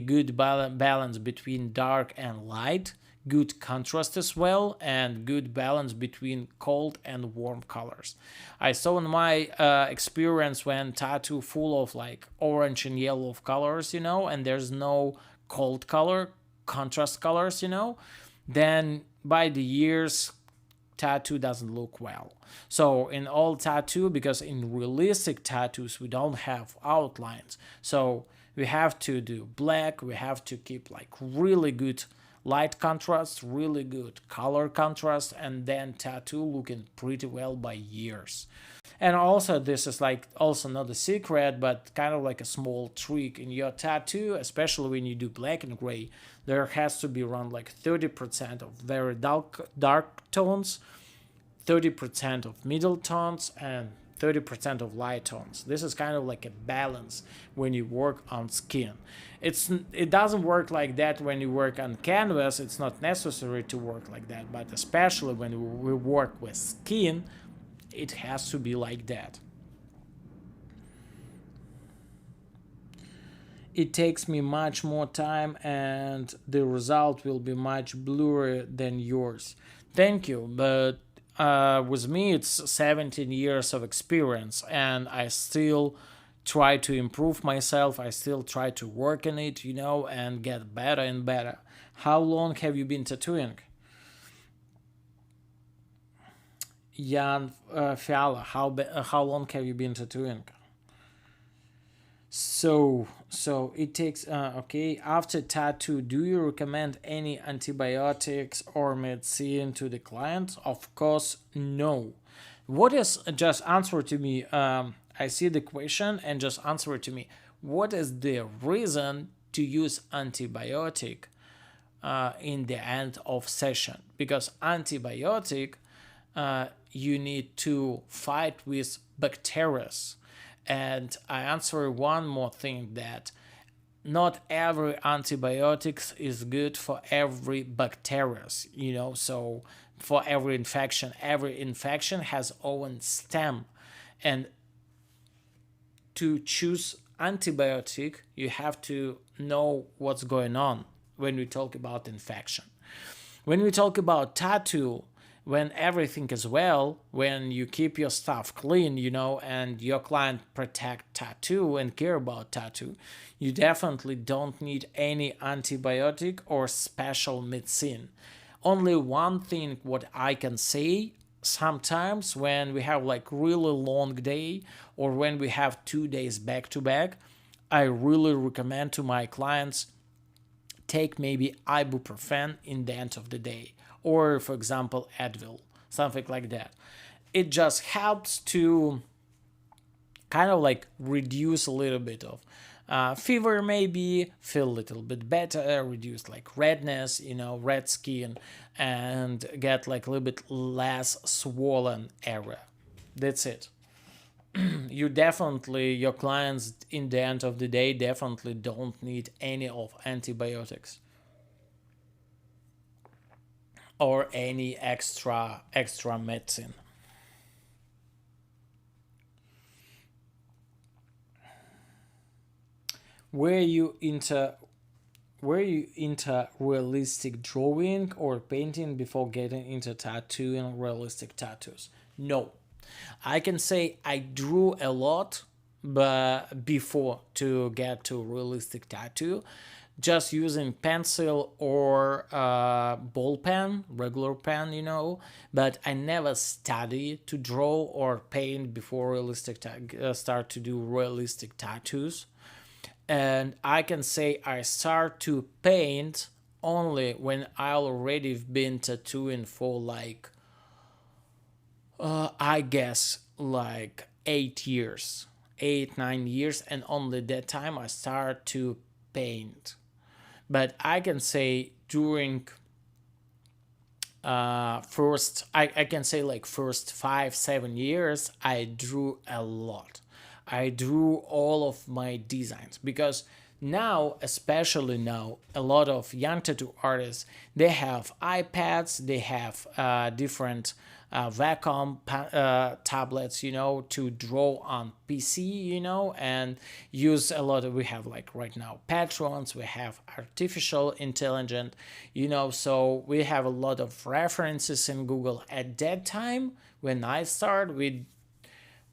good balance between dark and light, good contrast as well, and good balance between cold and warm colors. I saw in my experience when tattoo full of like orange and yellow colors, and there's no cold color, contrast colors, then by the years tattoo doesn't look well. So in all tattoo, because in realistic tattoos we don't have outlines, so we have to do black, we have to keep like really good light contrast, really good color contrast, and then tattoo looking pretty well by years. And also this is like also not a secret, but kind of like a small trick in your tattoo, especially when you do black and gray, there has to be around like 30% of very dark tones, 30% of middle tones, and 30% of light tones. This is kind of like a balance when you work on skin. It doesn't work like that when you work on canvas. It's not necessary to work like that, but especially when we work with skin, it has to be like that. It takes me much more time and the result will be much blurrier than yours. Thank you, but with me it's 17 years of experience and I still try to improve myself. I still try to work on it, and get better and better. How long have you been tattooing? Jan Fiala, how long have you been tattooing? So it takes okay. After tattoo, do you recommend any antibiotics or medicine to the client? Of course, no. What is just answer to me? I see the question and just answer it to me. What is the reason to use antibiotic in the end of session? Because antibiotic, you need to fight with bacteria. And I answer one more thing, that not every antibiotics is good for every bacteria, so for every infection has own stem, And to choose antibiotic, you have to know what's going on when we talk about infection. When we talk about tattoo, when everything is well, when you keep your stuff clean, and your client protect tattoo and care about tattoo, you definitely don't need any antibiotic or special medicine. Only one thing what I can say, sometimes when we have like really long day or when we have 2 days back to back, I really recommend to my clients take maybe ibuprofen in the end of the day, or for example Advil, something like that. It just helps to kind of like reduce a little bit of fever, maybe feel a little bit better, reduce like redness, red skin, and get like a little bit less swollen area. That's it. Your clients in the end of the day definitely don't need any of antibiotics or any extra medicine. Were you into realistic drawing or painting before getting into tattooing realistic tattoos? No. I can say I drew a lot but before to get to realistic tattoo, just using pencil or ball pen, regular pen, but I never studied to draw or paint before start to do realistic tattoos. And I can say I start to paint only when I already been tattooing for like I guess like 8 years, 8 9 years, and only that time I start to paint. But I can say during I can say like first 5 7 years I drew a lot. I drew all of my designs because now, especially now, a lot of young tattoo artists, they have iPads, they have different Wacom tablets, to draw on PC, and use a lot of, we have like right now patrons, we have artificial intelligence, so we have a lot of references in Google. At that time, when I started,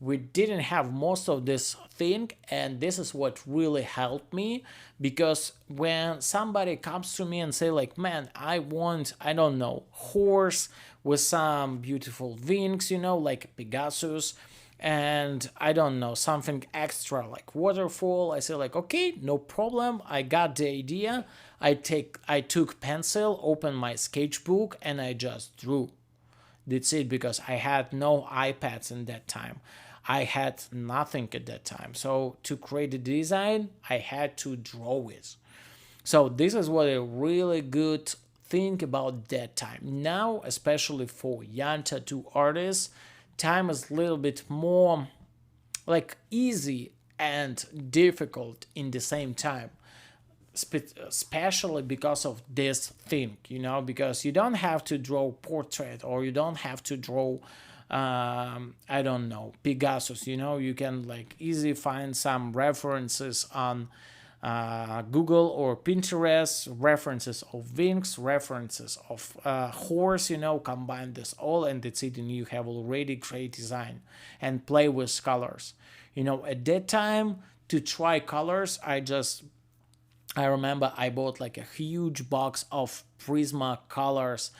we didn't have most of this thing, and this is what really helped me, because when somebody comes to me and say like, man, I want, I don't know, horse with some beautiful wings, like Pegasus, and I don't know, something extra like waterfall, I say like, okay, no problem, I got the idea. I took pencil, opened my sketchbook, and I just drew. That's it, because I had no iPads in that time. I had nothing at that time. So to create a design, I had to draw it. So this is what a really good thing about that time. Now, especially for young tattoo artists, time is a little bit more like easy and difficult in the same time, especially because of this thing, because you don't have to draw portrait, or you don't have to draw I don't know, Pegasus. You can like easily find some references on Google or Pinterest, references of wings, references of horse, combine this all, and that's it, and you have already great design. And play with colors. At that time, to try colors, I remember I bought like a huge box of Prisma colors,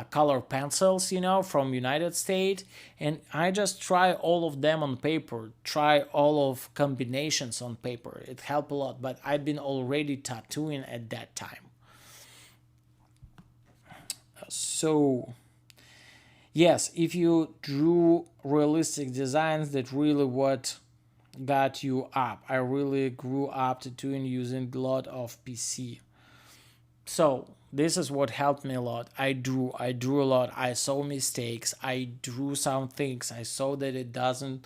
color pencils, from United States, and I just try all of them on paper, try all of combinations on paper. It helped a lot, but I've been already tattooing at that time. So yes, if you drew realistic designs, that really what got you up. I really grew up tattooing using a lot of PC. So this is what helped me a lot. I drew a lot. I saw mistakes. I drew some things. I saw that it doesn't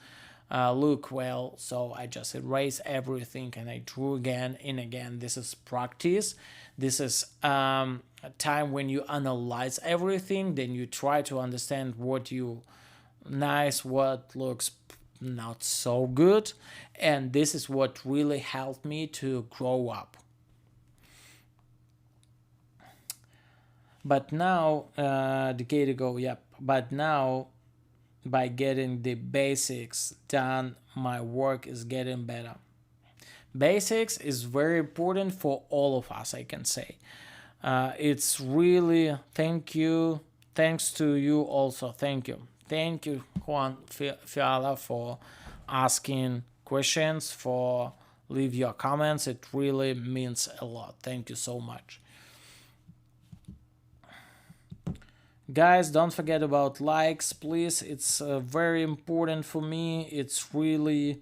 look well, so I just erased everything and I drew again and again. This is practice. This is a time when you analyze everything, then you try to understand what you nice, what looks not so good, and this is what really helped me to grow up. But now, decade ago, yep. But now, by getting the basics done, my work is getting better. Basics is very important for all of us, I can say. It's really thanks to you also. Thank you, Juan Fiala, for asking questions, for leave your comments. It really means a lot. Thank you so much. Guys, don't forget about likes, please. It's very important for me. It's really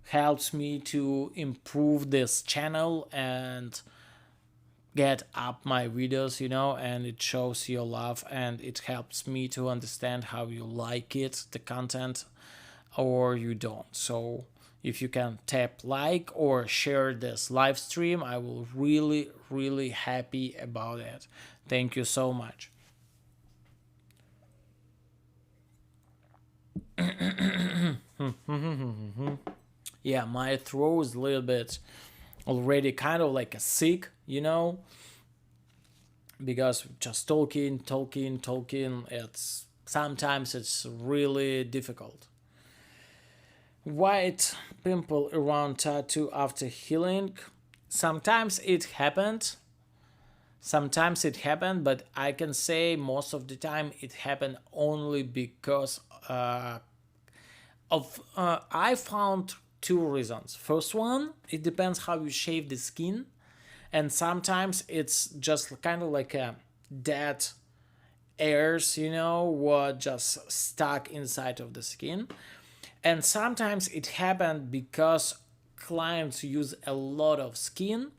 helps me to improve this channel and get up my videos, and it shows your love, and it helps me to understand how you like it, the content, or you don't. So if you can tap like or share this live stream, I will really happy about it. Thank you so much. Yeah, my throat is a little bit already kind of like a sick, because just talking, it's sometimes it's really difficult. White pimple around tattoo after healing. Sometimes it happened. But I can say most of the time it happened only because I found two reasons. First one, it depends how you shave the skin, and sometimes it's just kind of like a dead airs, what just stuck inside of the skin. And sometimes it happened because clients use a lot of skin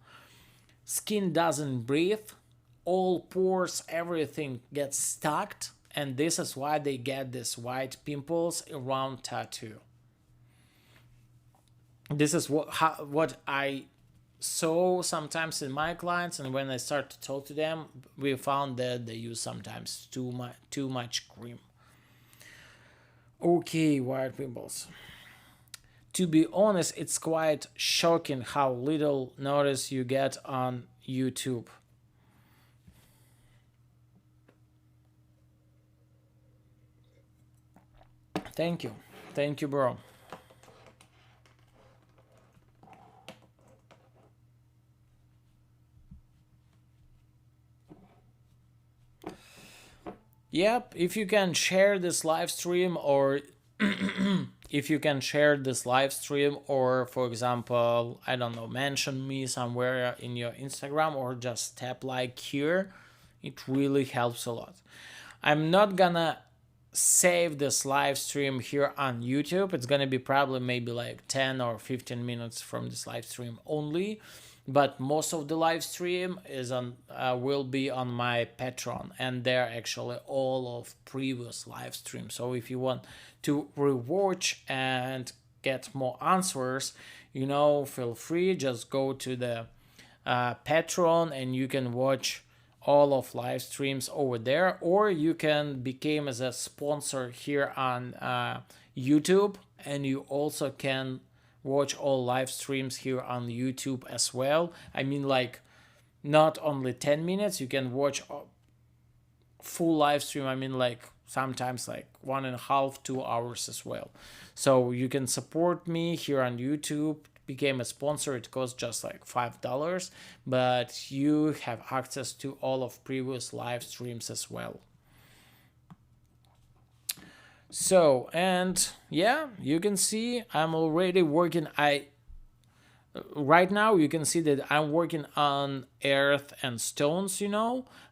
doesn't breathe, all pores, everything gets stuck, and this is why they get these white pimples around tattoo. This is what I saw sometimes in my clients, and when I start to talk to them, we found that they use sometimes too much cream. Okay, white pimples. To be honest, it's quite shocking how little notice you get on YouTube. Thank you. Thank you, bro. Yep, if you can share this live stream, or if you can share this live stream, or for example, I don't know, mention me somewhere in your Instagram, or just tap like here, it really helps a lot. I'm not gonna save this live stream here on YouTube. It's gonna be probably maybe like 10 or 15 minutes from this live stream only, but most of the live stream is on will be on my Patreon, and they're actually all of previous live streams. So if you want to rewatch and get more answers, feel free, just go to the Patreon and you can watch all of live streams over there, or you can become as a sponsor here on YouTube, and you also can watch all live streams here on YouTube as well. I mean, like, not only 10 minutes, you can watch a full live stream. I mean, like, sometimes like 1.5, 2 hours as well. So you can support me here on YouTube, became a sponsor. It costs just like $5, but you have access to all of previous live streams as well. So, and yeah, you can see I'm already working. Right now you can see that I'm working on earth and stones.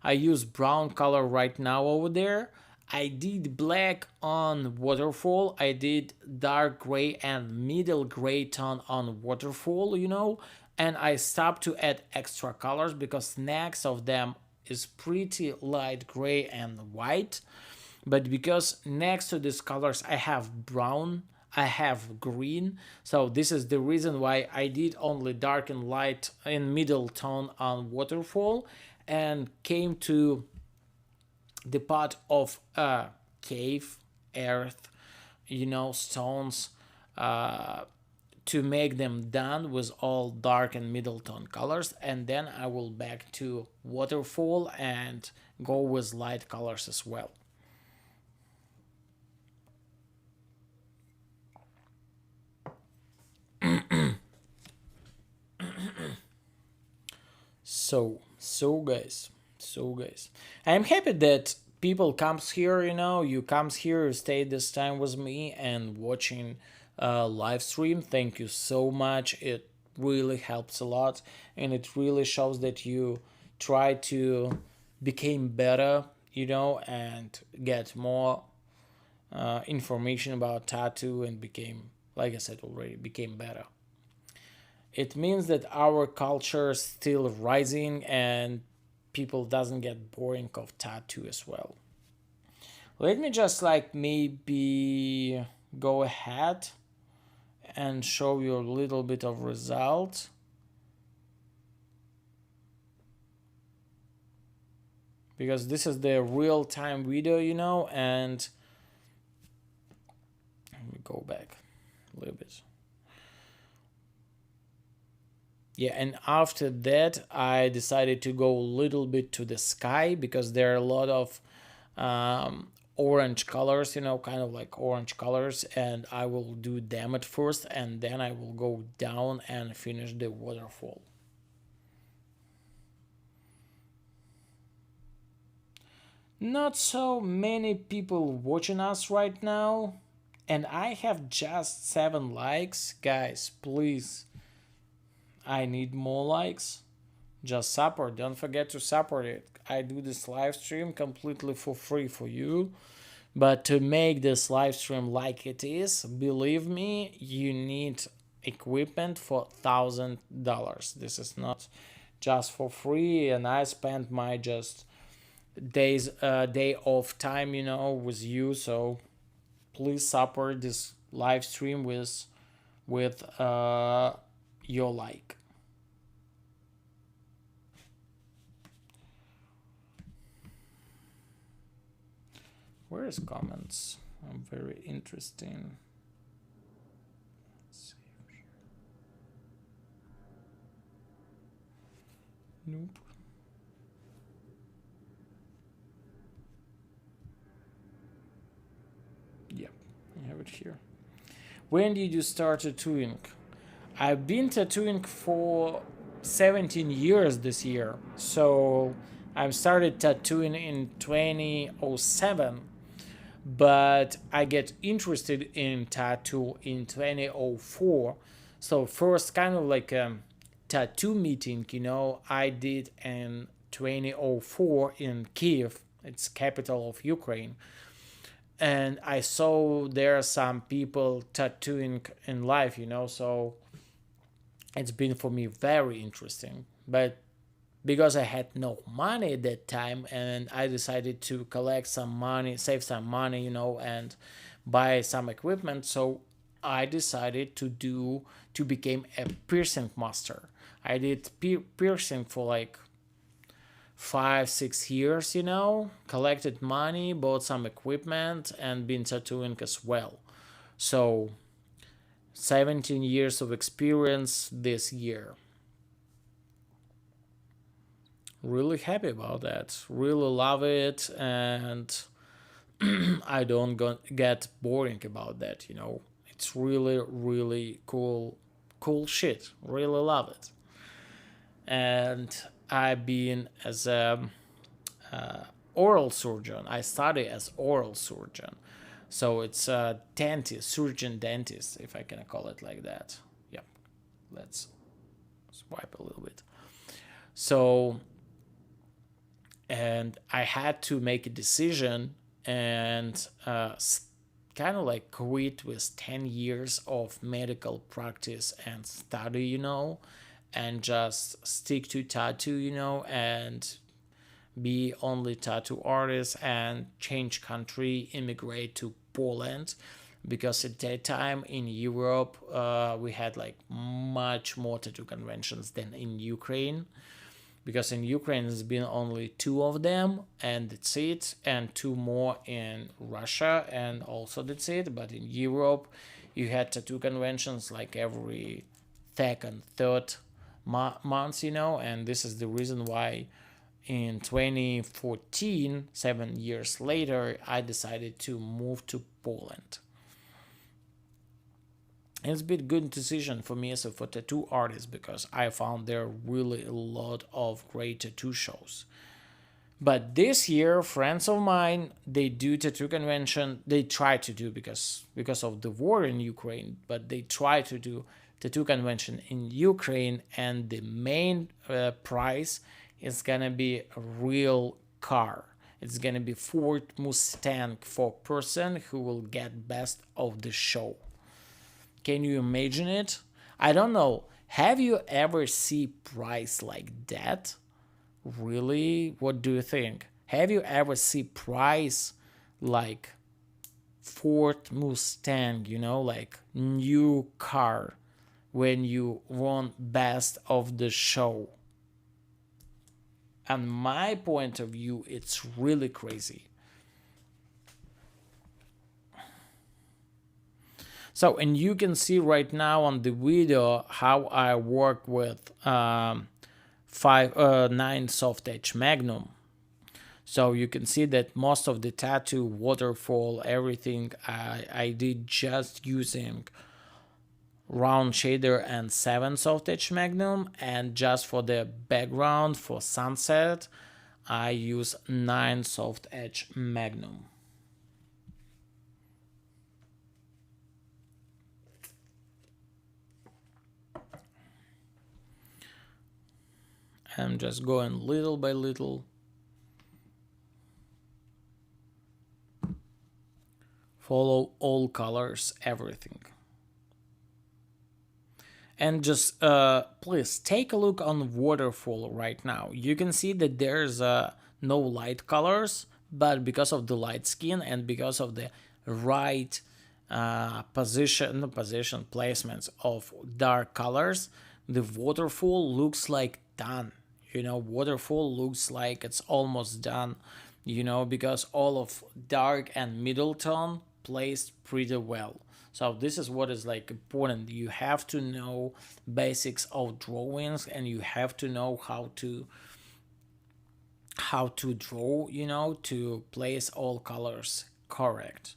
I use brown color right now over there. I did black on waterfall. I did dark gray and middle gray tone on waterfall, and I stopped to add extra colors because next of them is pretty light gray and white. But because next to these colors I have brown, I have green, so this is the reason why I did only dark and light in middle tone on waterfall, and came to the part of cave, earth, stones. uh, to make them done with all dark and middle tone colors, and then I will back to waterfall and go with light colors as well. So guys, I'm happy that people comes here. You comes here, you stay this time with me and watching live stream. Thank you so much. It really helps a lot, and it really shows that you try to become better, and get more information about tattoo and became, like I said already, became better. It means that our culture is still rising and people doesn't get boring of tattoo as well. Let me just like maybe go ahead and show you a little bit of result. Because this is the real time video, and let me go back a little bit. Yeah, and after that, I decided to go a little bit to the sky because there are a lot of orange colors, kind of like orange colors, and I will do them at first, and then I will go down and finish the waterfall. Not so many people watching us right now, and I have just 7 likes. Guys, please, I need more likes. Just support. Don't forget to support it. I do this live stream completely for free for you. But to make this live stream like it is, believe me, you need equipment for $1,000. This is not just for free, and I spent my just day of time, with you. So please support this live stream with your like. Where is comments? I'm very interesting. Let's see. Nope. Yep, I have it here. When did you start tattooing? I've been tattooing for 17 years this year. So I started tattooing in 2007, but I get interested in tattoo in 2004. So first kind of like a tattoo meeting, I did in 2004 in Kiev. It's capital of Ukraine. And I saw there are some people tattooing in life, so it's been for me very interesting. But because I had no money at that time, and I decided to collect some money, save some money, and buy some equipment, so I decided to become a piercing master. I did piercing for like 5-6 years, collected money, bought some equipment, and been tattooing as well. So 17 years of experience this year. Really happy about that. Really love it, and I don't get boring about that. It's really really cool shit. Really love it. And I've been as a oral surgeon. I study as oral surgeon, so it's a dentist, surgeon dentist, if I can call it like that. Yep. Let's swipe a little bit. So, and I had to make a decision and kind of like quit with 10 years of medical practice and study, and just stick to tattoo, and be only tattoo artist and change country, immigrate to Poland, because at that time in Europe we had like much more tattoo conventions than in Ukraine, because in Ukraine there's been only 2 of them and that's it, and 2 more in Russia and also that's it. But in Europe you had tattoo conventions like every second, third months, and this is the reason why in 2014, 7 years later, I decided to move to Poland. And it's been a good decision for me as a for tattoo artist because I found there really a lot of great tattoo shows. But this year, friends of mine, they do tattoo convention. They try to do because of the war in Ukraine, but they try to do tattoo convention in Ukraine, and the main prize is gonna be a real car. It's gonna be Ford Mustang for person who will get best of the show. Can you imagine it? I don't know. Have you ever seen price like that? Really? What do you think? Have you ever seen price like Ford Mustang, like new car when you won best of the show? And my point of view, it's really crazy. So, and you can see right now on the video how I work with 9 soft edge Magnum. So you can see that most of the tattoo, waterfall, everything I did just using round shader and 7 soft edge Magnum, and just for the background for sunset I use 9 soft edge Magnum. I'm just going little by little. Follow all colors, everything. And just please take a look on waterfall right now. You can see that there's no light colors, but because of the light skin and because of the right position placements of dark colors, the waterfall looks like done. Waterfall looks like it's almost done, because all of dark and middle tone placed pretty well. So this is what is like important. You have to know basics of drawings, and you have to know how to draw, to place all colors correct.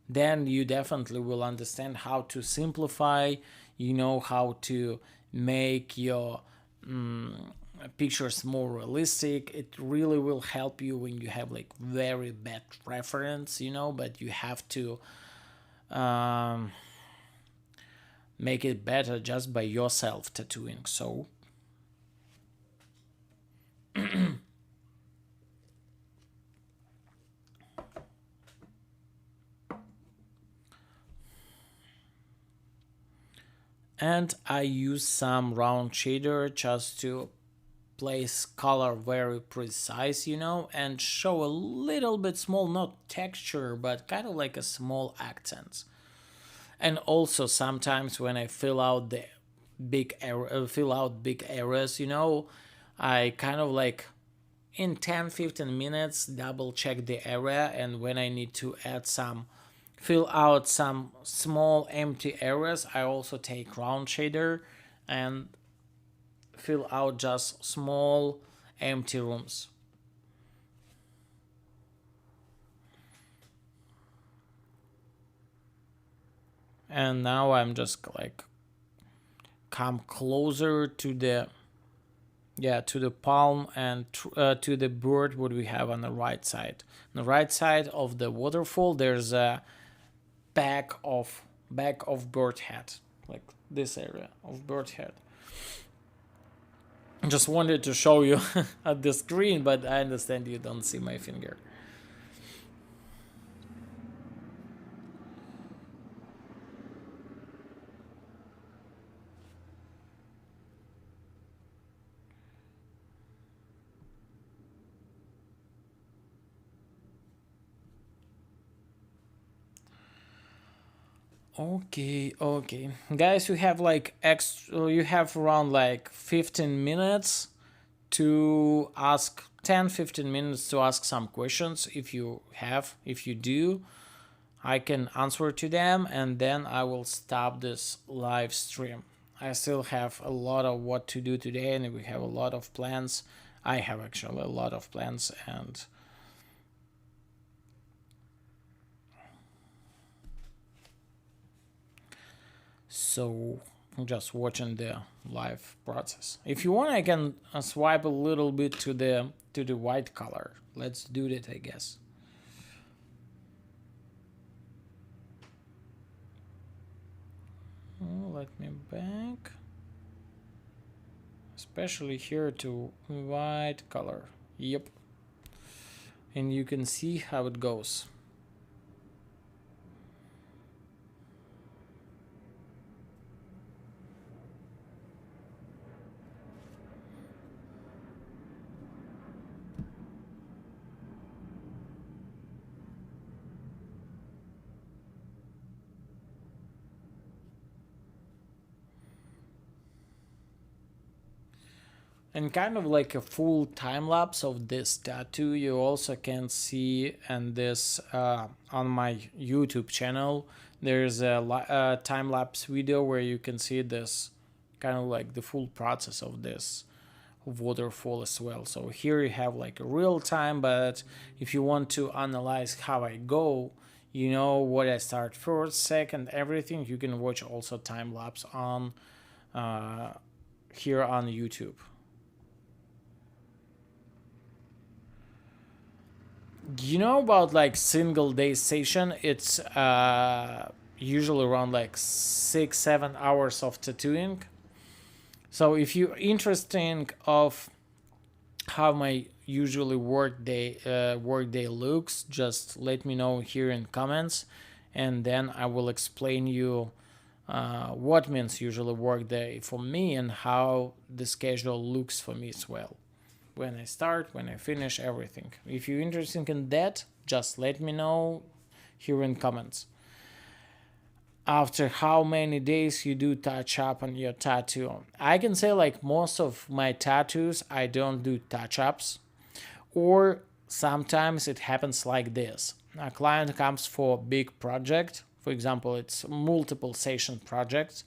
Then you definitely will understand how to simplify, how to make your pictures more realistic. It really will help you when you have like very bad reference, but you have to make it better just by yourself tattooing. So and I use some round shader just to place color very precise, and show a little bit small, not texture, but kind of like a small accents. And also sometimes when I fill out the big areas, I kind of like in 10-15 minutes double check the area, and when I need to fill out some small empty areas, I also take round shader and fill out just small empty rooms. And now I'm just like come closer to the palm and to the bird what we have on the right side. On the right side of the waterfall there's a back of bird head, like this area of bird head. Just wanted to show you at the screen, but I understand you don't see my finger. Okay, guys, you have like you have around like 15 minutes to ask 10-15 minutes to ask some questions if you do. I can answer to them, and then I will stop this live stream. I still have a lot of what to do today, and we have a lot of plans. I have actually a lot of plans, and so I'm just watching the live process. If you want, I can swipe a little bit to the white color. Let's do that, I guess. Let me back, especially here to white color. Yep, and you can see how it goes. And kind of like a full time lapse of this tattoo you also can see, and this on my YouTube channel there's a time lapse video where you can see this kind of like the full process of this waterfall as well. So here you have like a real time, but if you want to analyze how I go, you know what I start first, second, everything, you can watch also time lapse on here on YouTube. You know about like single day session? It's usually around like 6-7 hours of tattooing. So if you're interested of how my usually work day looks, just let me know here in comments, and then I will explain you what means usually work day for me and how the schedule looks for me as well. When I start, when I finish, everything. If you're interested in that, just let me know here in comments. After how many days you do touch up on your tattoo? I can say like most of my tattoos I don't do touch ups, or sometimes it happens like this. A client comes for a big project, for example it's multiple session projects.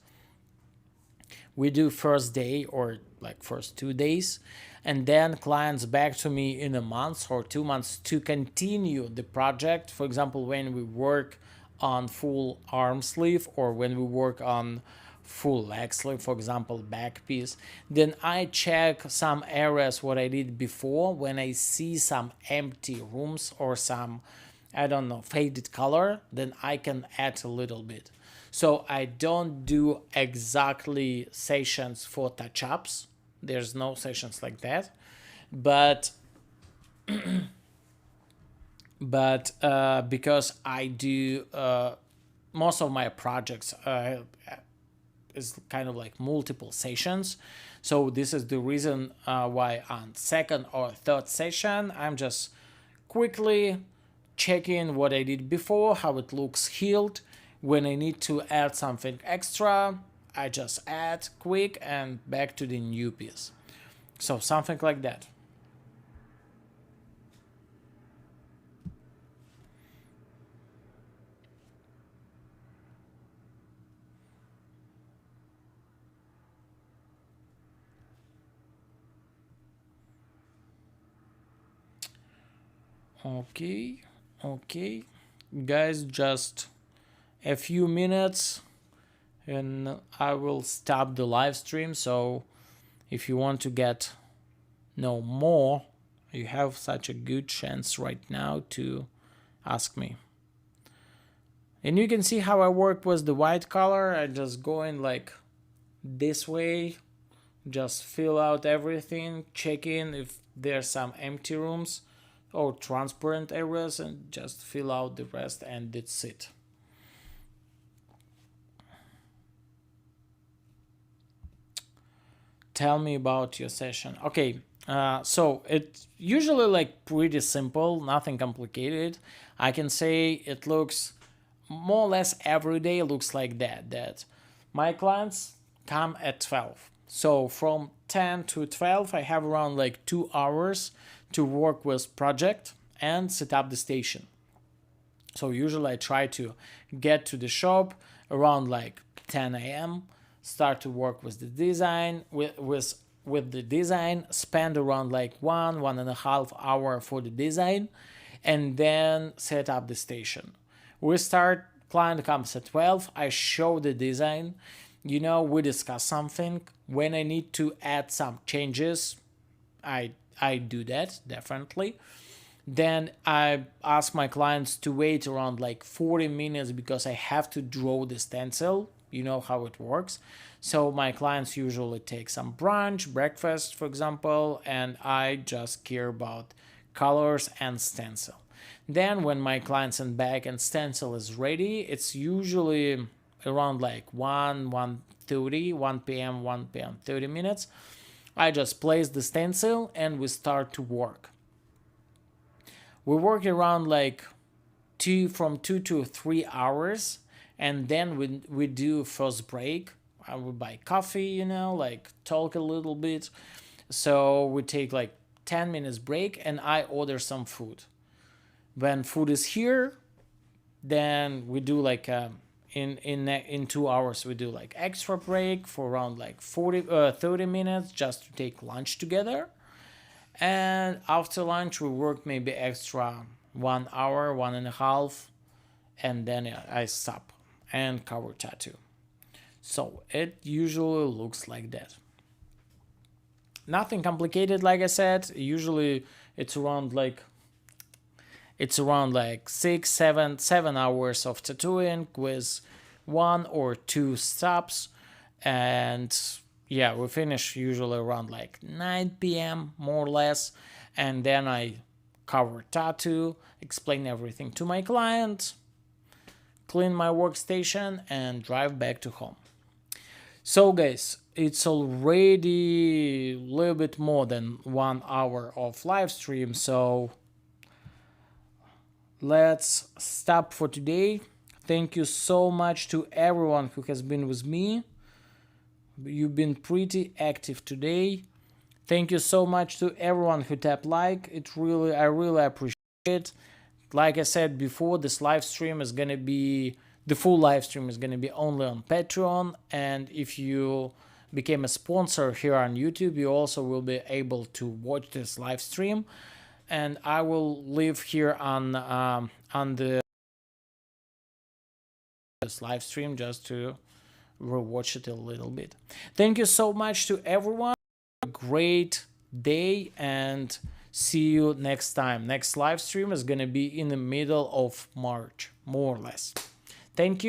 We do first day or like first 2 days, and then clients back to me in a month or 2 months to continue the project. For example, when we work on full arm sleeve, or when we work on full leg sleeve, for example back piece, then I check some areas what I did before. When I see some empty rooms or some, I don't know, faded color, then I can add a little bit. So I don't do exactly sessions for touch-ups. There's no sessions like that, but because I do most of my projects is kind of like multiple sessions. So this is the reason why on second or third session I'm just quickly checking what I did before, how it looks healed. When I need to add something extra, I just add quick and back to the new piece. So something like that. Okay, guys, just a few minutes and I will stop the live stream. So if you want to know more, you have such a good chance right now to ask me. And you can see how I work with the white color. I just go in like this way, just fill out everything, check in if there's some empty rooms or transparent areas, and just fill out the rest, and that's it. Tell me about your session. Okay, so it's usually like pretty simple, nothing complicated. I can say it looks more or less every day looks like that my clients come at 12. So from 10 to 12 I have around like 2 hours to work with project and set up the station. So usually I try to get to the shop around like 10 a.m., start to work with the design, with the design, spend around like 1.5 hour for the design, and then set up the station. We start, client comes at 12, I show the design, we discuss something. When I need to add some changes, I do that definitely. Then I ask my clients to wait around like 40 minutes because I have to draw the stencil. You know how it works. So my clients usually take some brunch, breakfast, for example, and I just care about colors and stencil. Then when my clients and bag and stencil is ready, it's usually around like 1:30, 1 p.m., 1 p.m., 30 minutes. I just place the stencil and we start to work. We work around like from 2 to 3 hours, and then we do first break. I will buy coffee, like talk a little bit. So we take like 10 minutes break and I order some food. When food is here, then we do like in 2 hours we do like extra break for around like 30 minutes just to take lunch together. And after lunch we work maybe extra 1 hour, 1.5, and then I stop and cover tattoo. So it usually looks like that. Nothing complicated, like I said. Usually it's around like 6, 7 hours of tattooing with 1 or 2 stops. And yeah, we finish usually around like 9 p.m. more or less. And then I cover tattoo, explain everything to my client, clean my workstation, and drive back to home. So guys, it's already a little bit more than 1 hour of live stream, so let's stop for today. Thank you so much to everyone who has been with me. You've been pretty active today. Thank you so much to everyone who tapped like. I really appreciate it. Like I said before, this live stream is gonna be the full live stream is gonna be only on Patreon, and if you became a sponsor here on YouTube, you also will be able to watch this live stream. And I will leave here on the this live stream just to rewatch it a little bit. Thank you so much to everyone. A great day and see you next time. Next live stream is gonna be in the middle of March, more or less. Thank you.